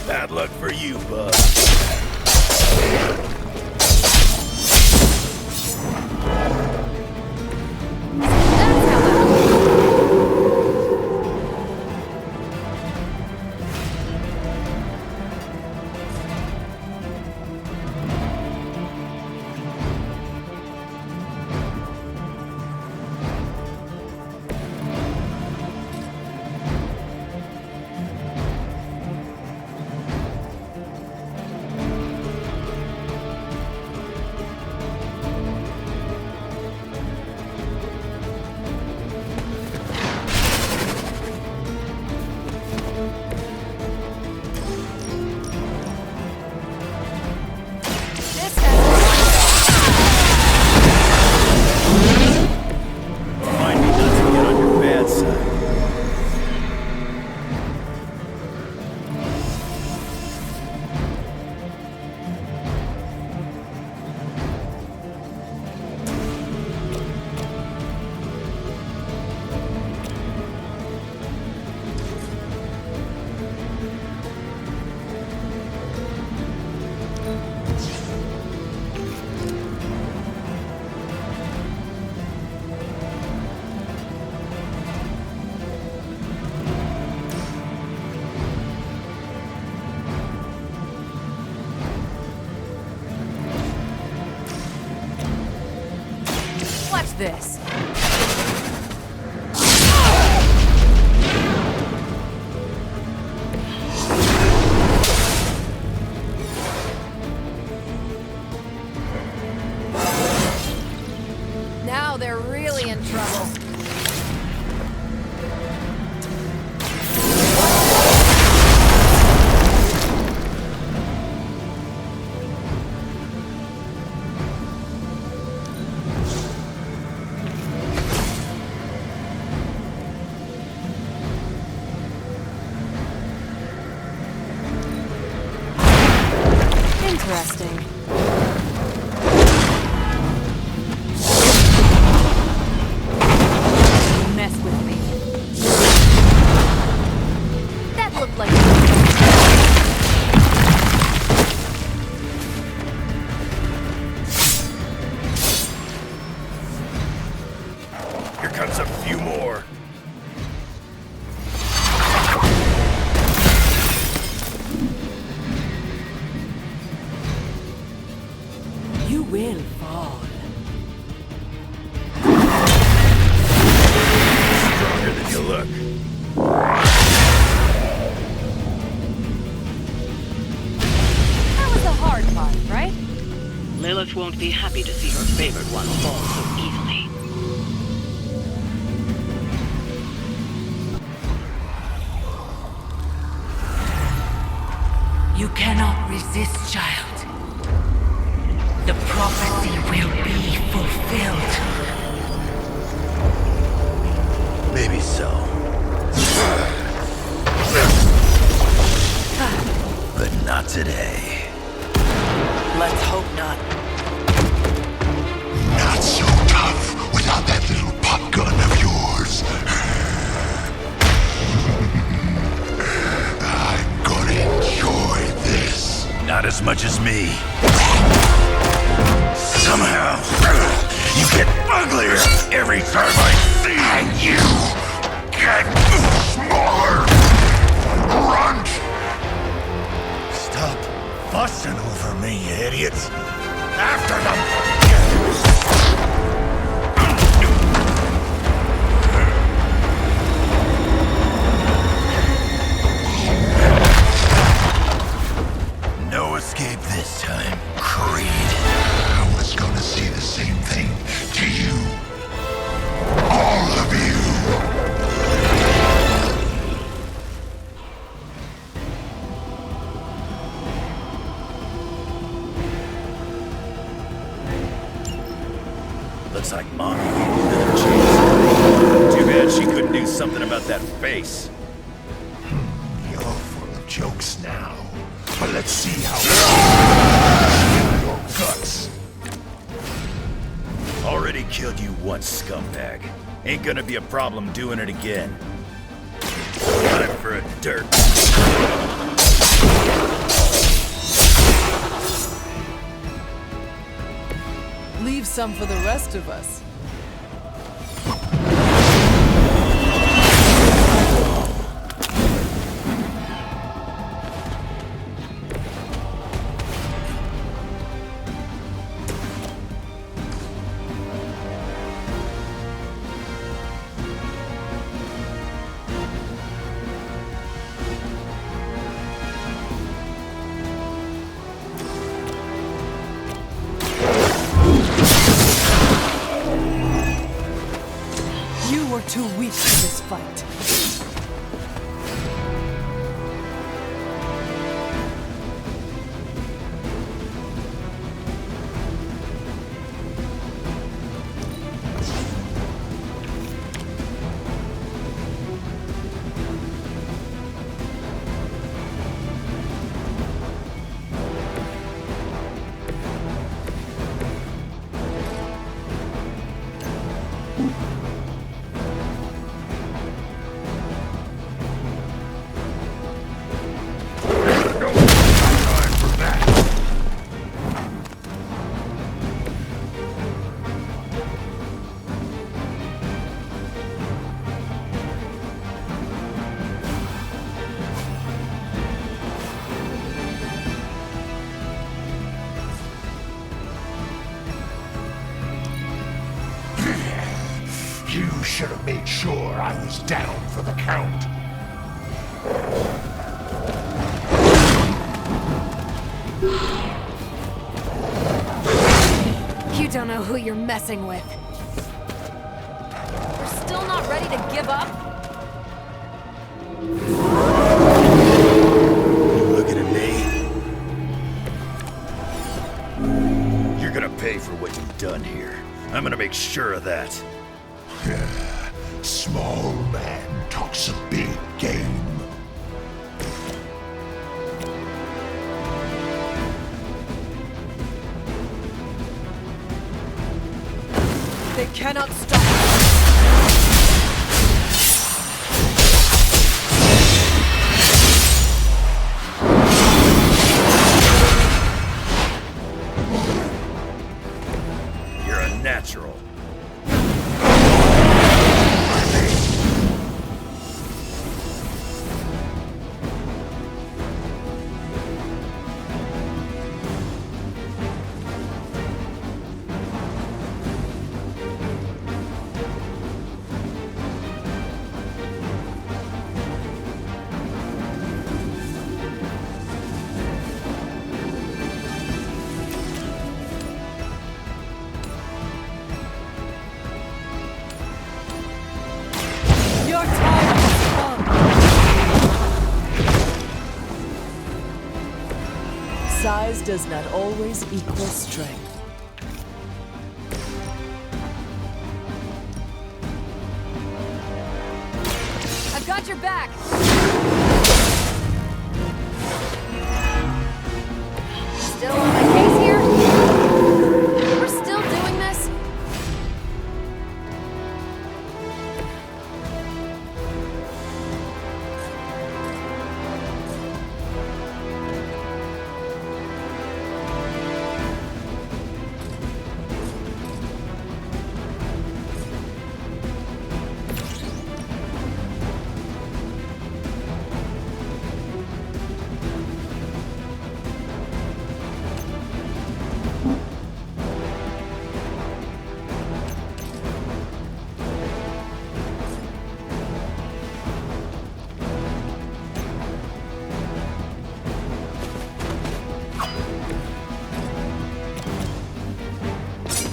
Bad luck for you, bud. Watch this. Now they're really in trouble. Interesting. Mess with me. That looked like Here comes a few more. You will fall. Stronger than you look. That was the hard part, right? Lilith won't be happy to see her favored one fall so easily. You cannot resist, child. The prophecy will be fulfilled. Maybe so. But not today. Let's hope not. Not so tough without that little pop gun of yours. I'm gonna enjoy this. Not as much as me. Somehow, you get uglier every time I see you. And you get smaller. Runt! Stop fussing over me, you idiots. After them! No escape this time. Too bad she couldn't do something about that face. You're full of jokes now. But let's see how your guts. Already killed you once, scumbag. Ain't gonna be a problem doing it again. Time for a dirt. Leave some for the rest of us. Too weak for this fight. You should have made sure I was down for the count. You don't know who you're messing with. We're still not ready to give up? You looking at me? You're gonna pay for what you've done here. I'm gonna make sure of that. Small man talks a big game. They cannot stop us. You're a natural. Your time has come. Size does not always equal strength. I've got your back. Still on my case here? We're still doing this?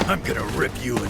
I'm gonna rip you a new.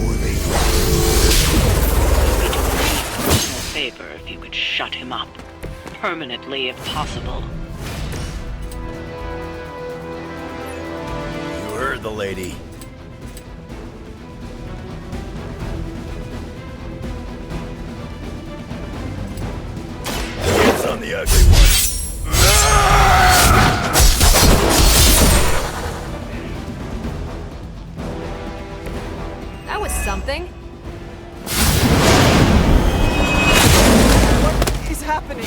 power they drop. It would be a great personal favor if you could shut him up. Permanently, if possible. You heard the lady. It's on the ugly one. That was something. What is happening?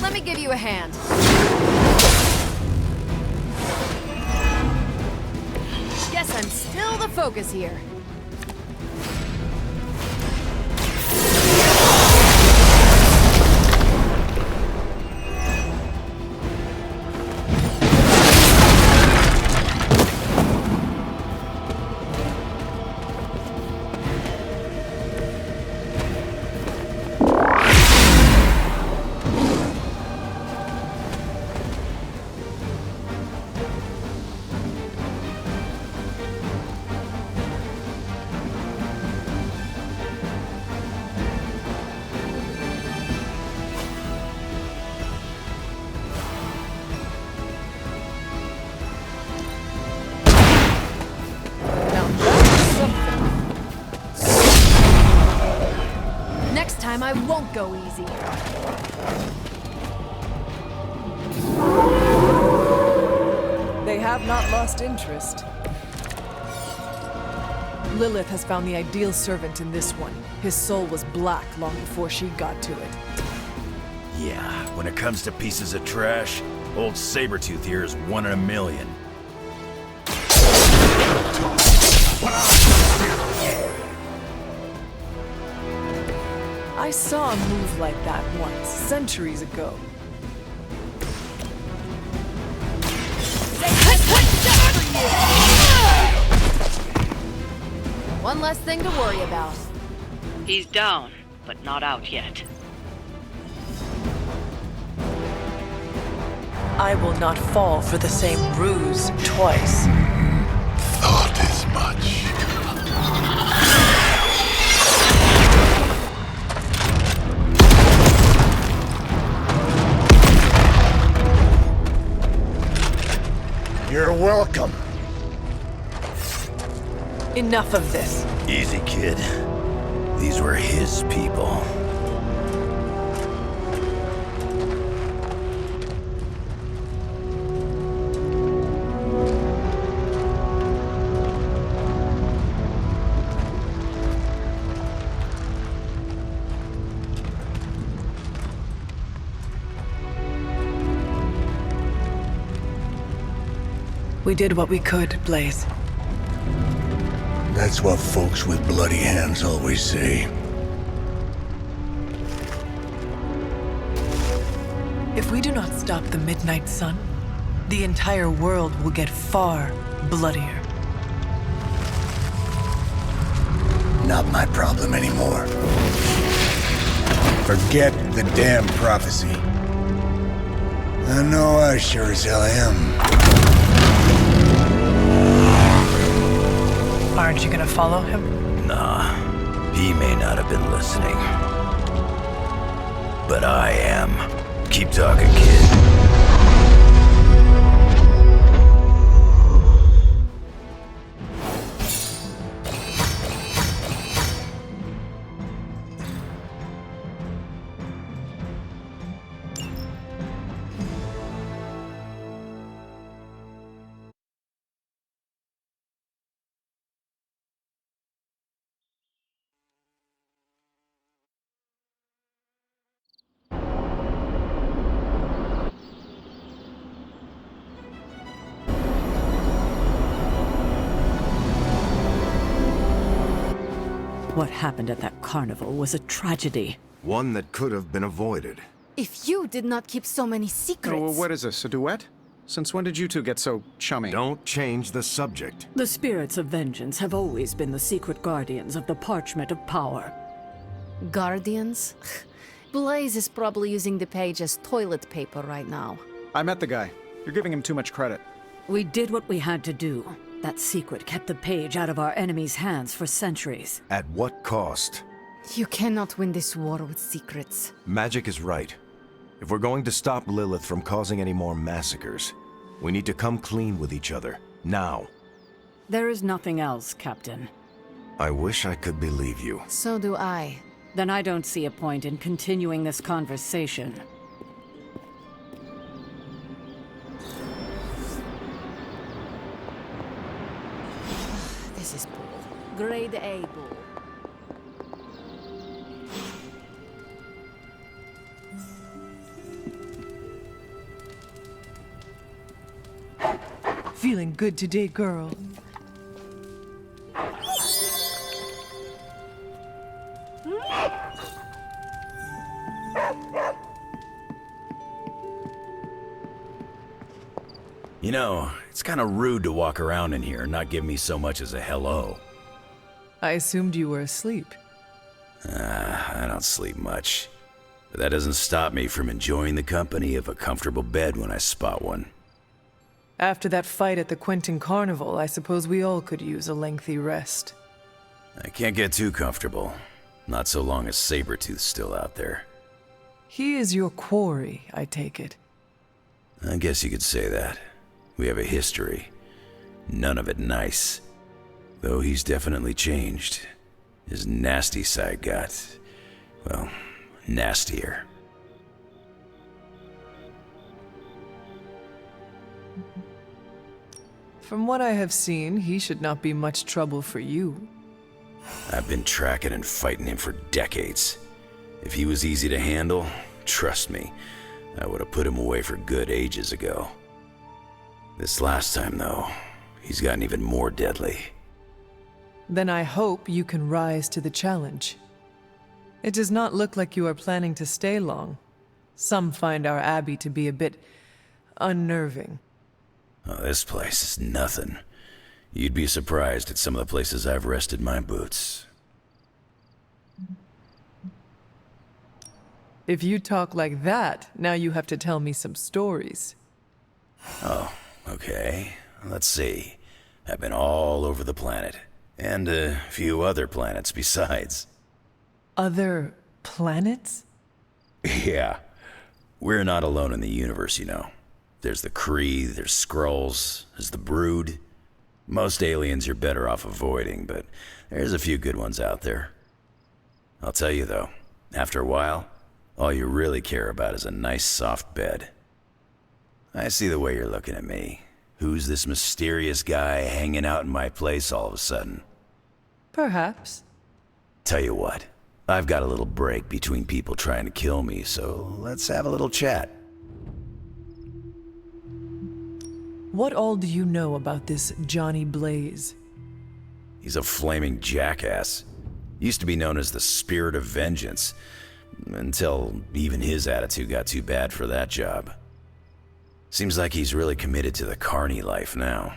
Let me give you a hand. Guess I'm still the focus here. Next time I won't go easy. They have not lost interest. Lilith has found the ideal servant in this one. His soul was black long before she got to it. Yeah, when it comes to pieces of trash, old Sabretooth here is 1 in a million. I saw a move like that once, centuries ago. One less thing to worry about. He's down, but not out yet. I will not fall for the same ruse twice. Thought as much. You're welcome. Enough of this. Easy, kid. These were his people. We did what we could, Blaze. That's what folks with bloody hands always say. If we do not stop the Midnight Sun, the entire world will get far bloodier. Not my problem anymore. Forget the damn prophecy. I know I sure as hell am. Aren't you gonna follow him? Nah, he may not have been listening. but I am. Keep talking, kid. What happened at that carnival was a tragedy. One that could have been avoided. If you did not keep so many secrets... Oh, what is this, a duet? Since when did you two get so chummy? Don't change the subject. The spirits of vengeance have always been the secret guardians of the parchment of power. Guardians? Blaze is probably using the page as toilet paper right now. I met the guy. You're giving him too much credit. We did what we had to do. That secret kept the page out of our enemies' hands for centuries. At what cost? You cannot win this war with secrets. Magic is right. If we're going to stop Lilith from causing any more massacres, we need to come clean with each other, now. There is nothing else, Captain. I wish I could believe you. So do I. Then I don't see a point in continuing this conversation. This is bull. Grade A bull. Feeling good today, girl. You know, it's kind of rude to walk around in here and not give me so much as a hello. I assumed you were asleep. I don't sleep much. But that doesn't stop me from enjoying the company of a comfortable bed when I spot one. After that fight at the Quentin Carnival, I suppose we all could use a lengthy rest. I can't get too comfortable. Not so long as Sabretooth's still out there. He is your quarry, I take it. I guess you could say that. We have a history. None of it nice. Though he's definitely changed. His nasty side got, well, nastier. From what I have seen, he should not be much trouble for you. I've been tracking and fighting him for decades. If he was easy to handle, trust me, I would have put him away for good ages ago. This last time, though, he's gotten even more deadly. Then I hope you can rise to the challenge. It does not look like you are planning to stay long. Some find our abbey to be a bit unnerving. Oh, this place is nothing. You'd be surprised at some of the places I've rested my boots. If you talk like that, now you have to tell me some stories. Oh, okay. Let's see. I've been all over the planet. And a few other planets besides. Other planets? Yeah. We're not alone in the universe, you know. There's the Kree, there's Skrulls, there's the Brood. Most aliens you're better off avoiding, but there's a few good ones out there. I'll tell you though, after a while, all you really care about is a nice soft bed. I see the way you're looking at me. Who's this mysterious guy hanging out in my place all of a sudden? Perhaps. Tell you what, I've got a little break between people trying to kill me, so let's have a little chat. What all do you know about this Johnny Blaze? He's a flaming jackass. Used to be known as the Spirit of Vengeance, until even his attitude got too bad for that job. Seems like he's really committed to the carny life now.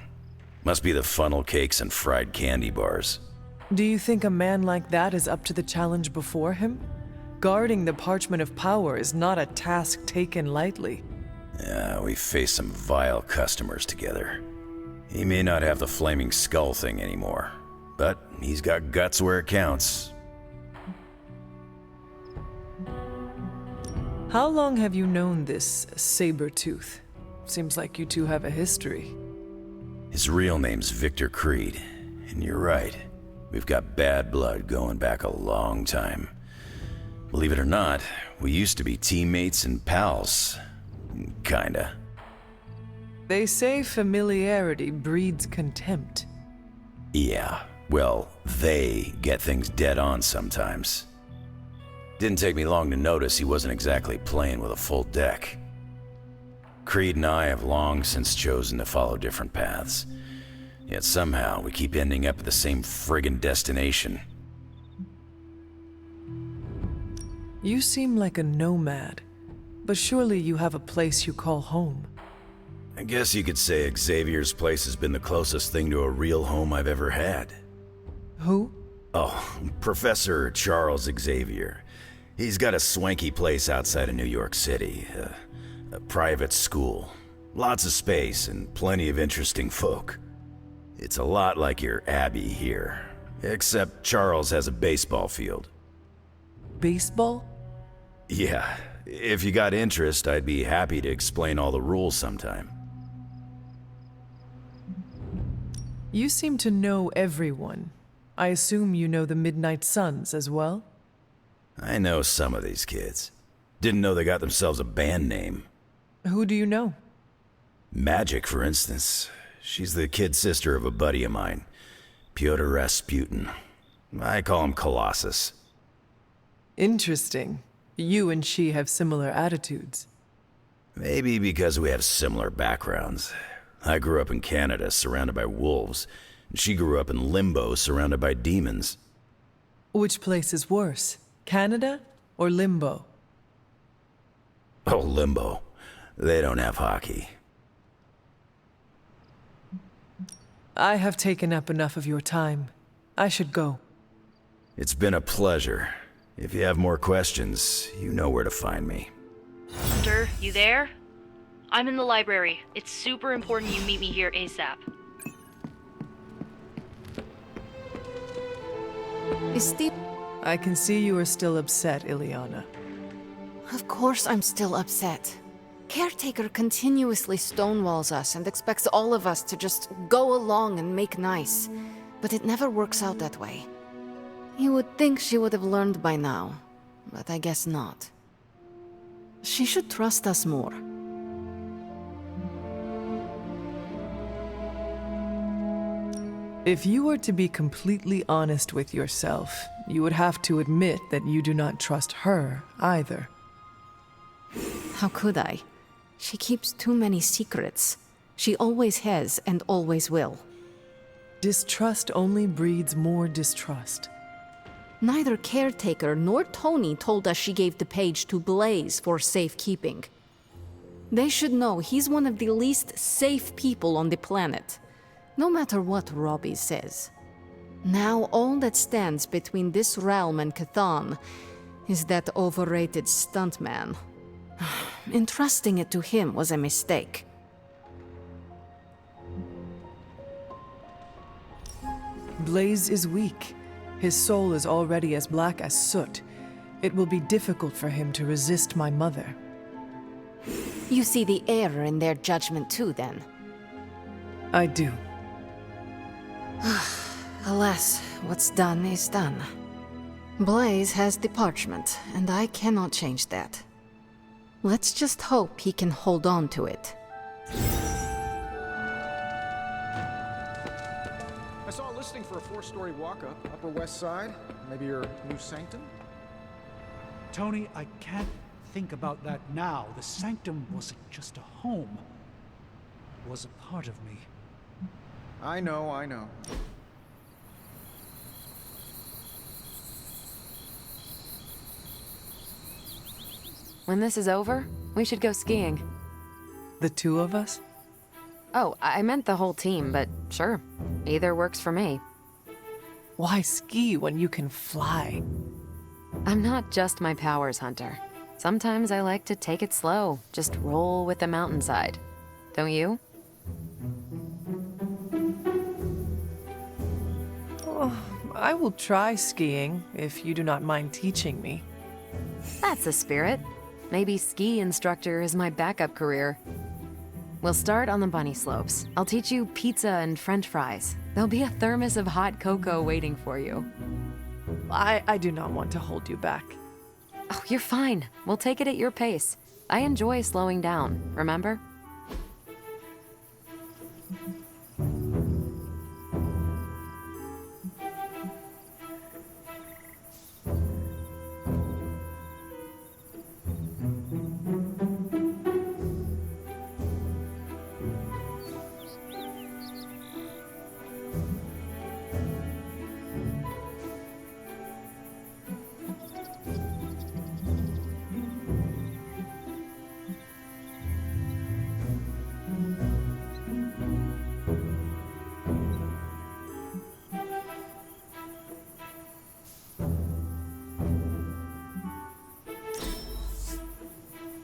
Must be the funnel cakes and fried candy bars. Do you think a man like that is up to the challenge before him? Guarding the Parchment of Power is not a task taken lightly. Yeah, we faced some vile customers together. He may not have the flaming skull thing anymore, but he's got guts where it counts. How long have you known this Sabertooth? Seems like you two have a history. His real name's Victor Creed, and you're right. We've got bad blood going back a long time. Believe it or not, we used to be teammates and pals. Kinda. They say familiarity breeds contempt. Yeah, well, they get things dead on sometimes. Didn't take me long to notice he wasn't exactly playing with a full deck. Creed and I have long since chosen to follow different paths. Yet somehow we keep ending up at the same friggin' destination. You seem like a nomad, but surely you have a place you call home. I guess you could say Xavier's place has been the closest thing to a real home I've ever had. Who? Oh, Professor Charles Xavier. He's got a swanky place outside of New York City. A private school. Lots of space and plenty of interesting folk. It's a lot like your Abbey here. Except Charles has a baseball field. Baseball? Yeah. If you got interest, I'd be happy to explain all the rules sometime. You seem to know everyone. I assume you know the Midnight Suns as well? I know some of these kids. Didn't know they got themselves a band name. Who do you know? Magic, for instance. She's the kid sister of a buddy of mine, Pyotr Rasputin. I call him Colossus. Interesting. You and she have similar attitudes. Maybe because we have similar backgrounds. I grew up in Canada, surrounded by wolves. And she grew up in Limbo, surrounded by demons. Which place is worse, Canada or Limbo? Oh, Limbo. They don't have hockey. I have taken up enough of your time. I should go. It's been a pleasure. If you have more questions, you know where to find me. Hunter, you there? I'm in the library. It's super important you meet me here ASAP. Is Steve... I can see you are still upset, Ileana. Of course I'm still upset. Caretaker continuously stonewalls us and expects all of us to just go along and make nice. But it never works out that way. You would think she would have learned by now, but I guess not. She should trust us more. If you were to be completely honest with yourself, you would have to admit that you do not trust her either. How could I? She keeps too many secrets. She always has and always will. Distrust only breeds more distrust. Neither Caretaker nor Tony told us she gave the page to Blaze for safekeeping. They should know he's one of the least safe people on the planet, no matter what Robbie says. Now all that stands between this realm and Cathan is that overrated stuntman. Entrusting it to him was a mistake. Blaze is weak. His soul is already as black as soot. It will be difficult for him to resist my mother. You see the error in their judgment too, then? I do. Alas, what's done is done. Blaze has the parchment, and I cannot change that. Let's just hope he can hold on to it. I saw a listing for a 4-story walk-up, Upper West Side. Maybe your new sanctum? Tony, I can't think about that now. The sanctum wasn't just a home. It was a part of me. I know, I know. When this is over, we should go skiing. The two of us? Oh, I meant the whole team, but sure. Either works for me. Why ski when you can fly? I'm not just my powers, Hunter. Sometimes I like to take it slow, just roll with the mountainside. Don't you? Oh, I will try skiing, if you do not mind teaching me. That's the spirit. Maybe ski instructor is my backup career. We'll start on the bunny slopes. I'll teach you pizza and french fries. There'll be a thermos of hot cocoa waiting for you. I do not want to hold you back. Oh, you're fine. We'll take it at your pace. I enjoy slowing down, remember?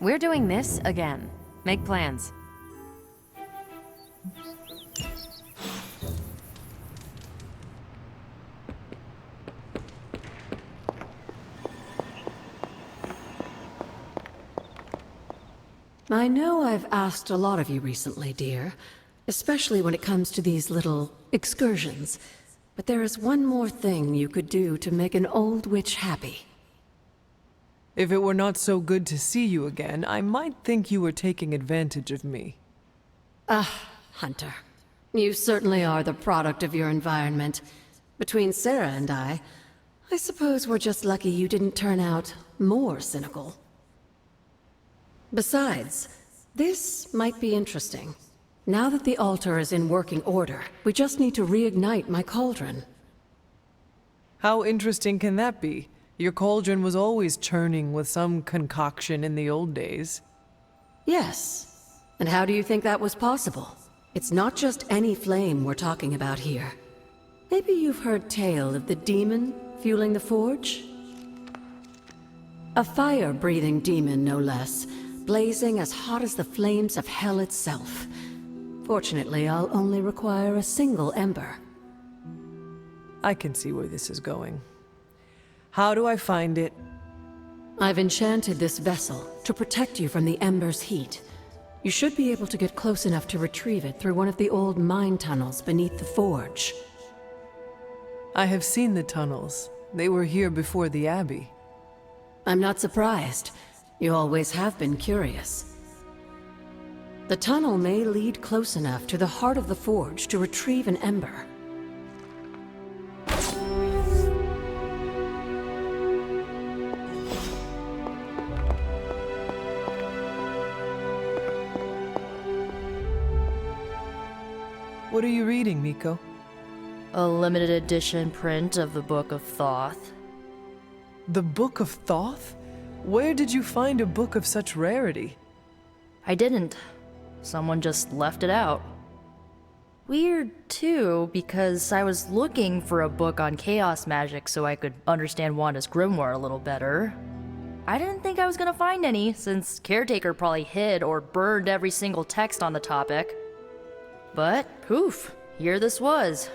We're doing this again. Make plans. I know I've asked a lot of you recently, dear, especially when it comes to these little excursions. But there is one more thing you could do to make an old witch happy. If it were not so good to see you again, I might think you were taking advantage of me. Hunter. You certainly are the product of your environment. Between Sarah and I suppose we're just lucky you didn't turn out more cynical. Besides, this might be interesting. Now that the altar is in working order, we just need to reignite my cauldron. How interesting can that be? Your cauldron was always churning with some concoction in the old days. Yes. And how do you think that was possible? It's not just any flame we're talking about here. Maybe you've heard tale of the demon fueling the forge? A fire-breathing demon, no less, blazing as hot as the flames of hell itself. Fortunately, I'll only require a single ember. I can see where this is going. How do I find it? I've enchanted this vessel to protect you from the ember's heat. You should be able to get close enough to retrieve it through one of the old mine tunnels beneath the forge. I have seen the tunnels. They were here before the Abbey. I'm not surprised. You always have been curious. The tunnel may lead close enough to the heart of the forge to retrieve an ember. What are you reading, Miko? A limited edition print of the Book of Thoth. The Book of Thoth? Where did you find a book of such rarity? I didn't. Someone just left it out. Weird, too, because I was looking for a book on chaos magic so I could understand Wanda's grimoire a little better. I didn't think I was gonna find any, since Caretaker probably hid or burned every single text on the topic. But, poof, here this was,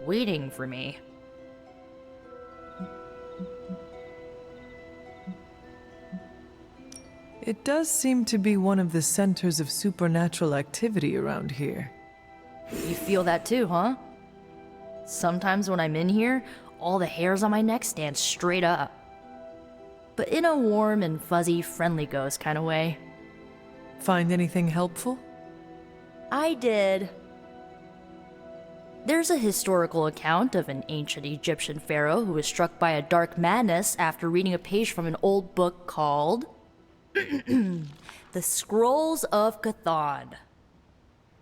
waiting for me. It does seem to be one of the centers of supernatural activity around here. You feel that too, huh? Sometimes when I'm in here, all the hairs on my neck stand straight up. But in a warm and fuzzy, friendly ghost kind of way. Find anything helpful? I did. There's a historical account of an ancient Egyptian pharaoh who was struck by a dark madness after reading a page from an old book called The Scrolls of Chthon.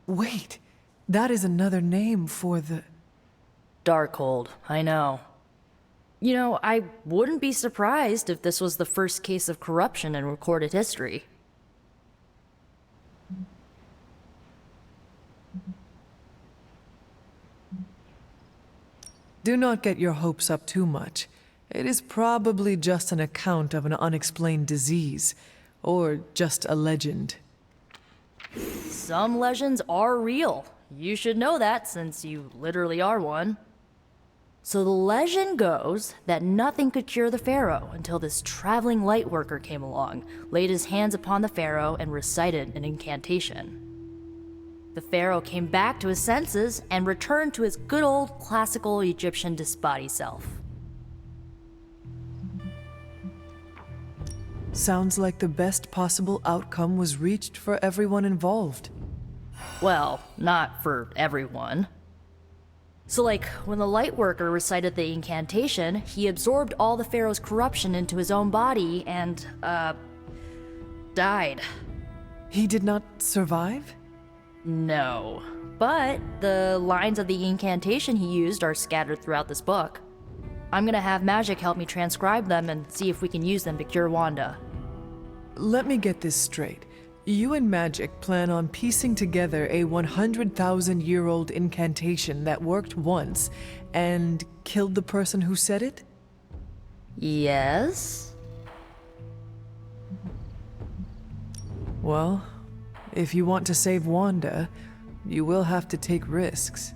Wait, that is another name for the... Darkhold, I know. You know, I wouldn't be surprised if this was the first case of corruption in recorded history. Do not get your hopes up too much. It is probably just an account of an unexplained disease, or just a legend. Some legends are real. You should know that, since you literally are one. So the legend goes that nothing could cure the pharaoh until this traveling lightworker came along, laid his hands upon the pharaoh, and recited an incantation. The pharaoh came back to his senses and returned to his good old classical Egyptian disbody self. Sounds like the best possible outcome was reached for everyone involved. Well, not for everyone. So like, when the Lightworker recited the incantation, he absorbed all the pharaoh's corruption into his own body and, died. He did not survive? No. But the lines of the incantation he used are scattered throughout this book. I'm gonna have Magic help me transcribe them and see if we can use them to cure Wanda. Let me get this straight. You and Magic plan on piecing together a 100,000-year-old incantation that worked once and killed the person who said it? Yes? Well, if you want to save Wanda, you will have to take risks.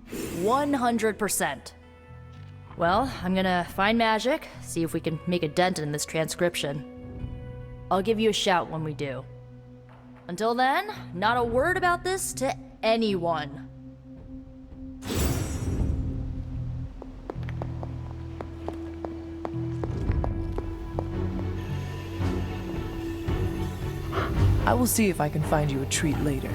100%. Well, I'm gonna find Magic, see if we can make a dent in this transcription. I'll give you a shout when we do. Until then, not a word about this to anyone. I will see if I can find you a treat later.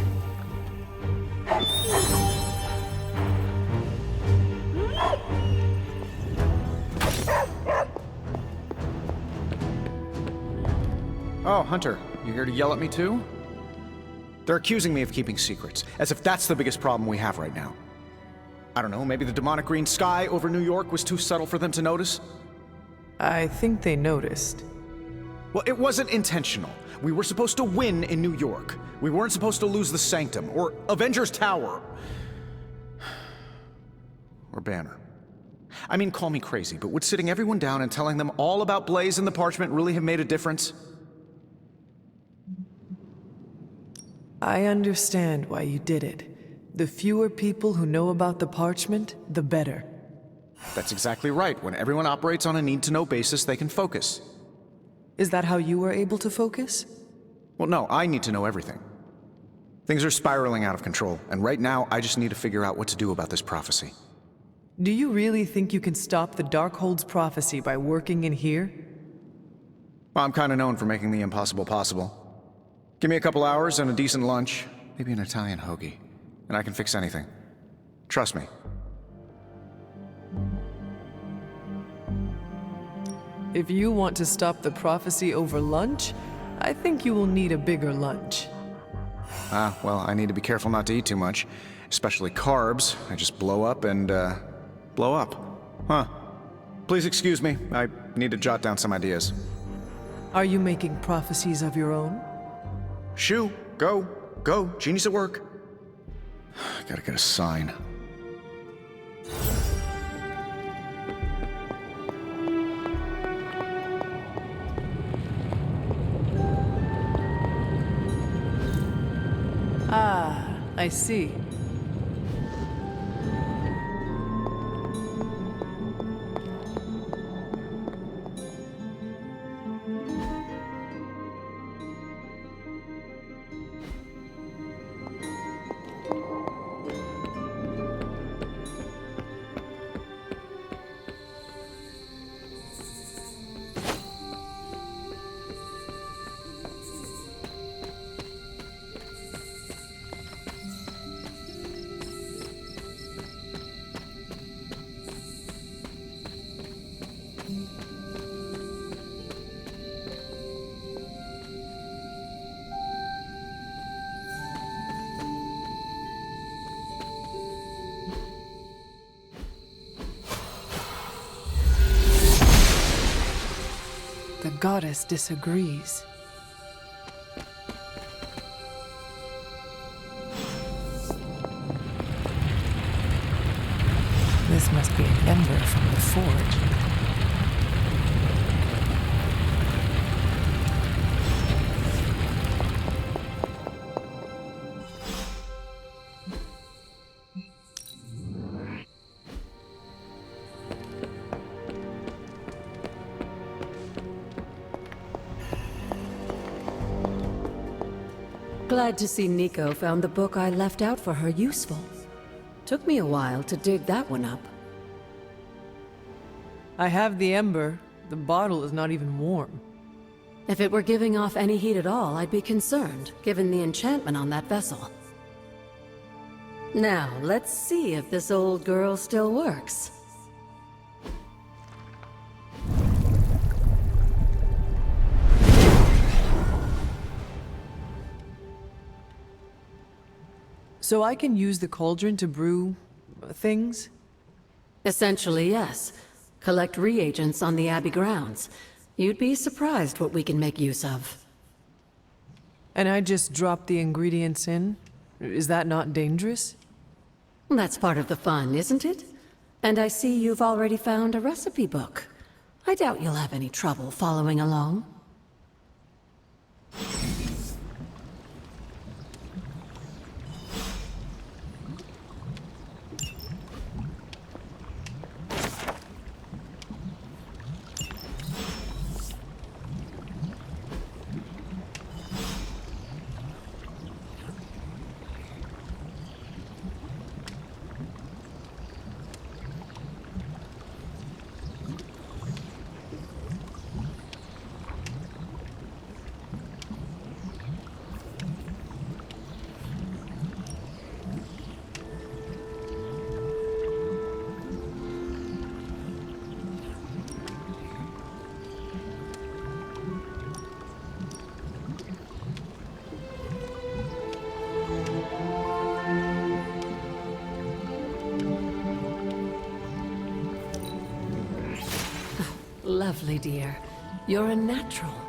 Oh, Hunter, you here to yell at me too? They're accusing me of keeping secrets, as if that's the biggest problem we have right now. I don't know, maybe the demonic green sky over New York was too subtle for them to notice? I think they noticed. Well, it wasn't intentional. We were supposed to win in New York. We weren't supposed to lose the Sanctum, or Avengers Tower. Or Banner. I mean, call me crazy, but would sitting everyone down and telling them all about Blaze and the Parchment really have made a difference? I understand why you did it. The fewer people who know about the Parchment, the better. That's exactly right. When everyone operates on a need-to-know basis, they can focus. Is that how you were able to focus? Well, no, I need to know everything. Things are spiraling out of control, and right now, I just need to figure out what to do about this prophecy. Do you really think you can stop the Darkhold's prophecy by working in here? Well, I'm kind of known for making the impossible possible. Give me a couple hours and a decent lunch, maybe an Italian hoagie, and I can fix anything. Trust me. If you want to stop the prophecy over lunch, I think you will need a bigger lunch. Well, I need to be careful not to eat too much, especially carbs. I just blow up and, blow up. Huh. Please excuse me, I need to jot down some ideas. Are you making prophecies of your own? Shoo, go, genius at work. Gotta get a sign. Ah, I see. The goddess disagrees. This must be an ember from the forge. Glad to see Nico found the book I left out for her useful. Took me a while to dig that one up. I have the ember. The bottle is not even warm. If it were giving off any heat at all, I'd be concerned, given the enchantment on that vessel. Now, let's see if this old girl still works. So I can use the cauldron to brew things? Essentially, yes. Collect reagents on the Abbey grounds. You'd be surprised what we can make use of. And I just drop the ingredients in? Is that not dangerous? That's part of the fun, isn't it? And I see you've already found a recipe book. I doubt you'll have any trouble following along. Lovely, dear. You're a natural.